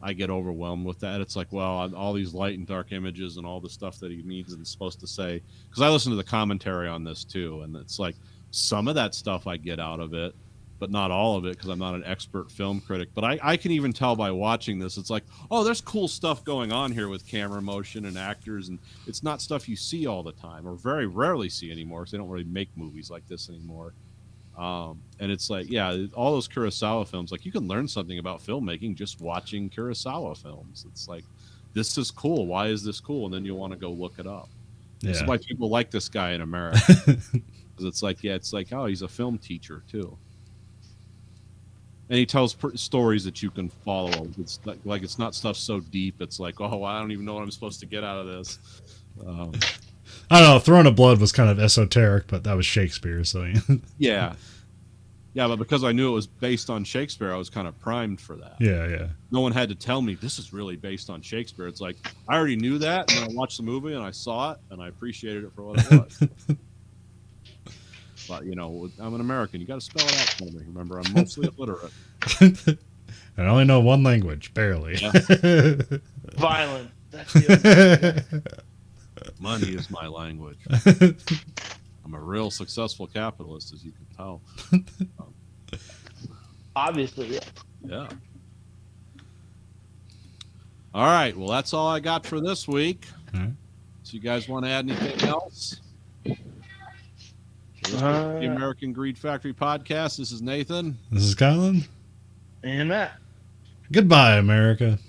I get overwhelmed with that. It's like, well, all these light and dark images and all the stuff that he needs and is supposed to say, because I listen to the commentary on this too, and it's like some of that stuff I get out of it, but not all of it, because I'm not an expert film critic. But I can even tell by watching this, it's like, oh, there's cool stuff going on here with camera motion and actors, and it's not stuff you see all the time, or very rarely see anymore, because they don't really make movies like this anymore. And it's like, yeah, all those Kurosawa films, like you can learn something about filmmaking just watching Kurosawa films. It's like, this is cool. Why is this cool? And then you'll want to go look it up. Yeah. This is why people like this guy in America. Because it's like, oh, he's a film teacher too. And he tells stories that you can follow. It's like it's not stuff so deep. It's like, oh, I don't even know what I'm supposed to get out of this. I don't know. Throne of Blood was kind of esoteric, but that was Shakespeare, so yeah. Yeah, but because I knew it was based on Shakespeare, I was kind of primed for that. Yeah. No one had to tell me this is really based on Shakespeare. It's like, I already knew that, and then I watched the movie and I saw it and I appreciated it for what it was. But I'm an American. You got to spell it out for me. Remember, I'm mostly illiterate. I only know one language, barely. Yeah. Violent. That's the other. Money is my language. I'm a real successful capitalist, as you can tell. Obviously, yeah. Yeah. All right. Well, that's all I got for this week. All right. So you guys want to add anything else? The American Greed Factory podcast. This is Nathan. This is Colin. And Matt. Goodbye, America.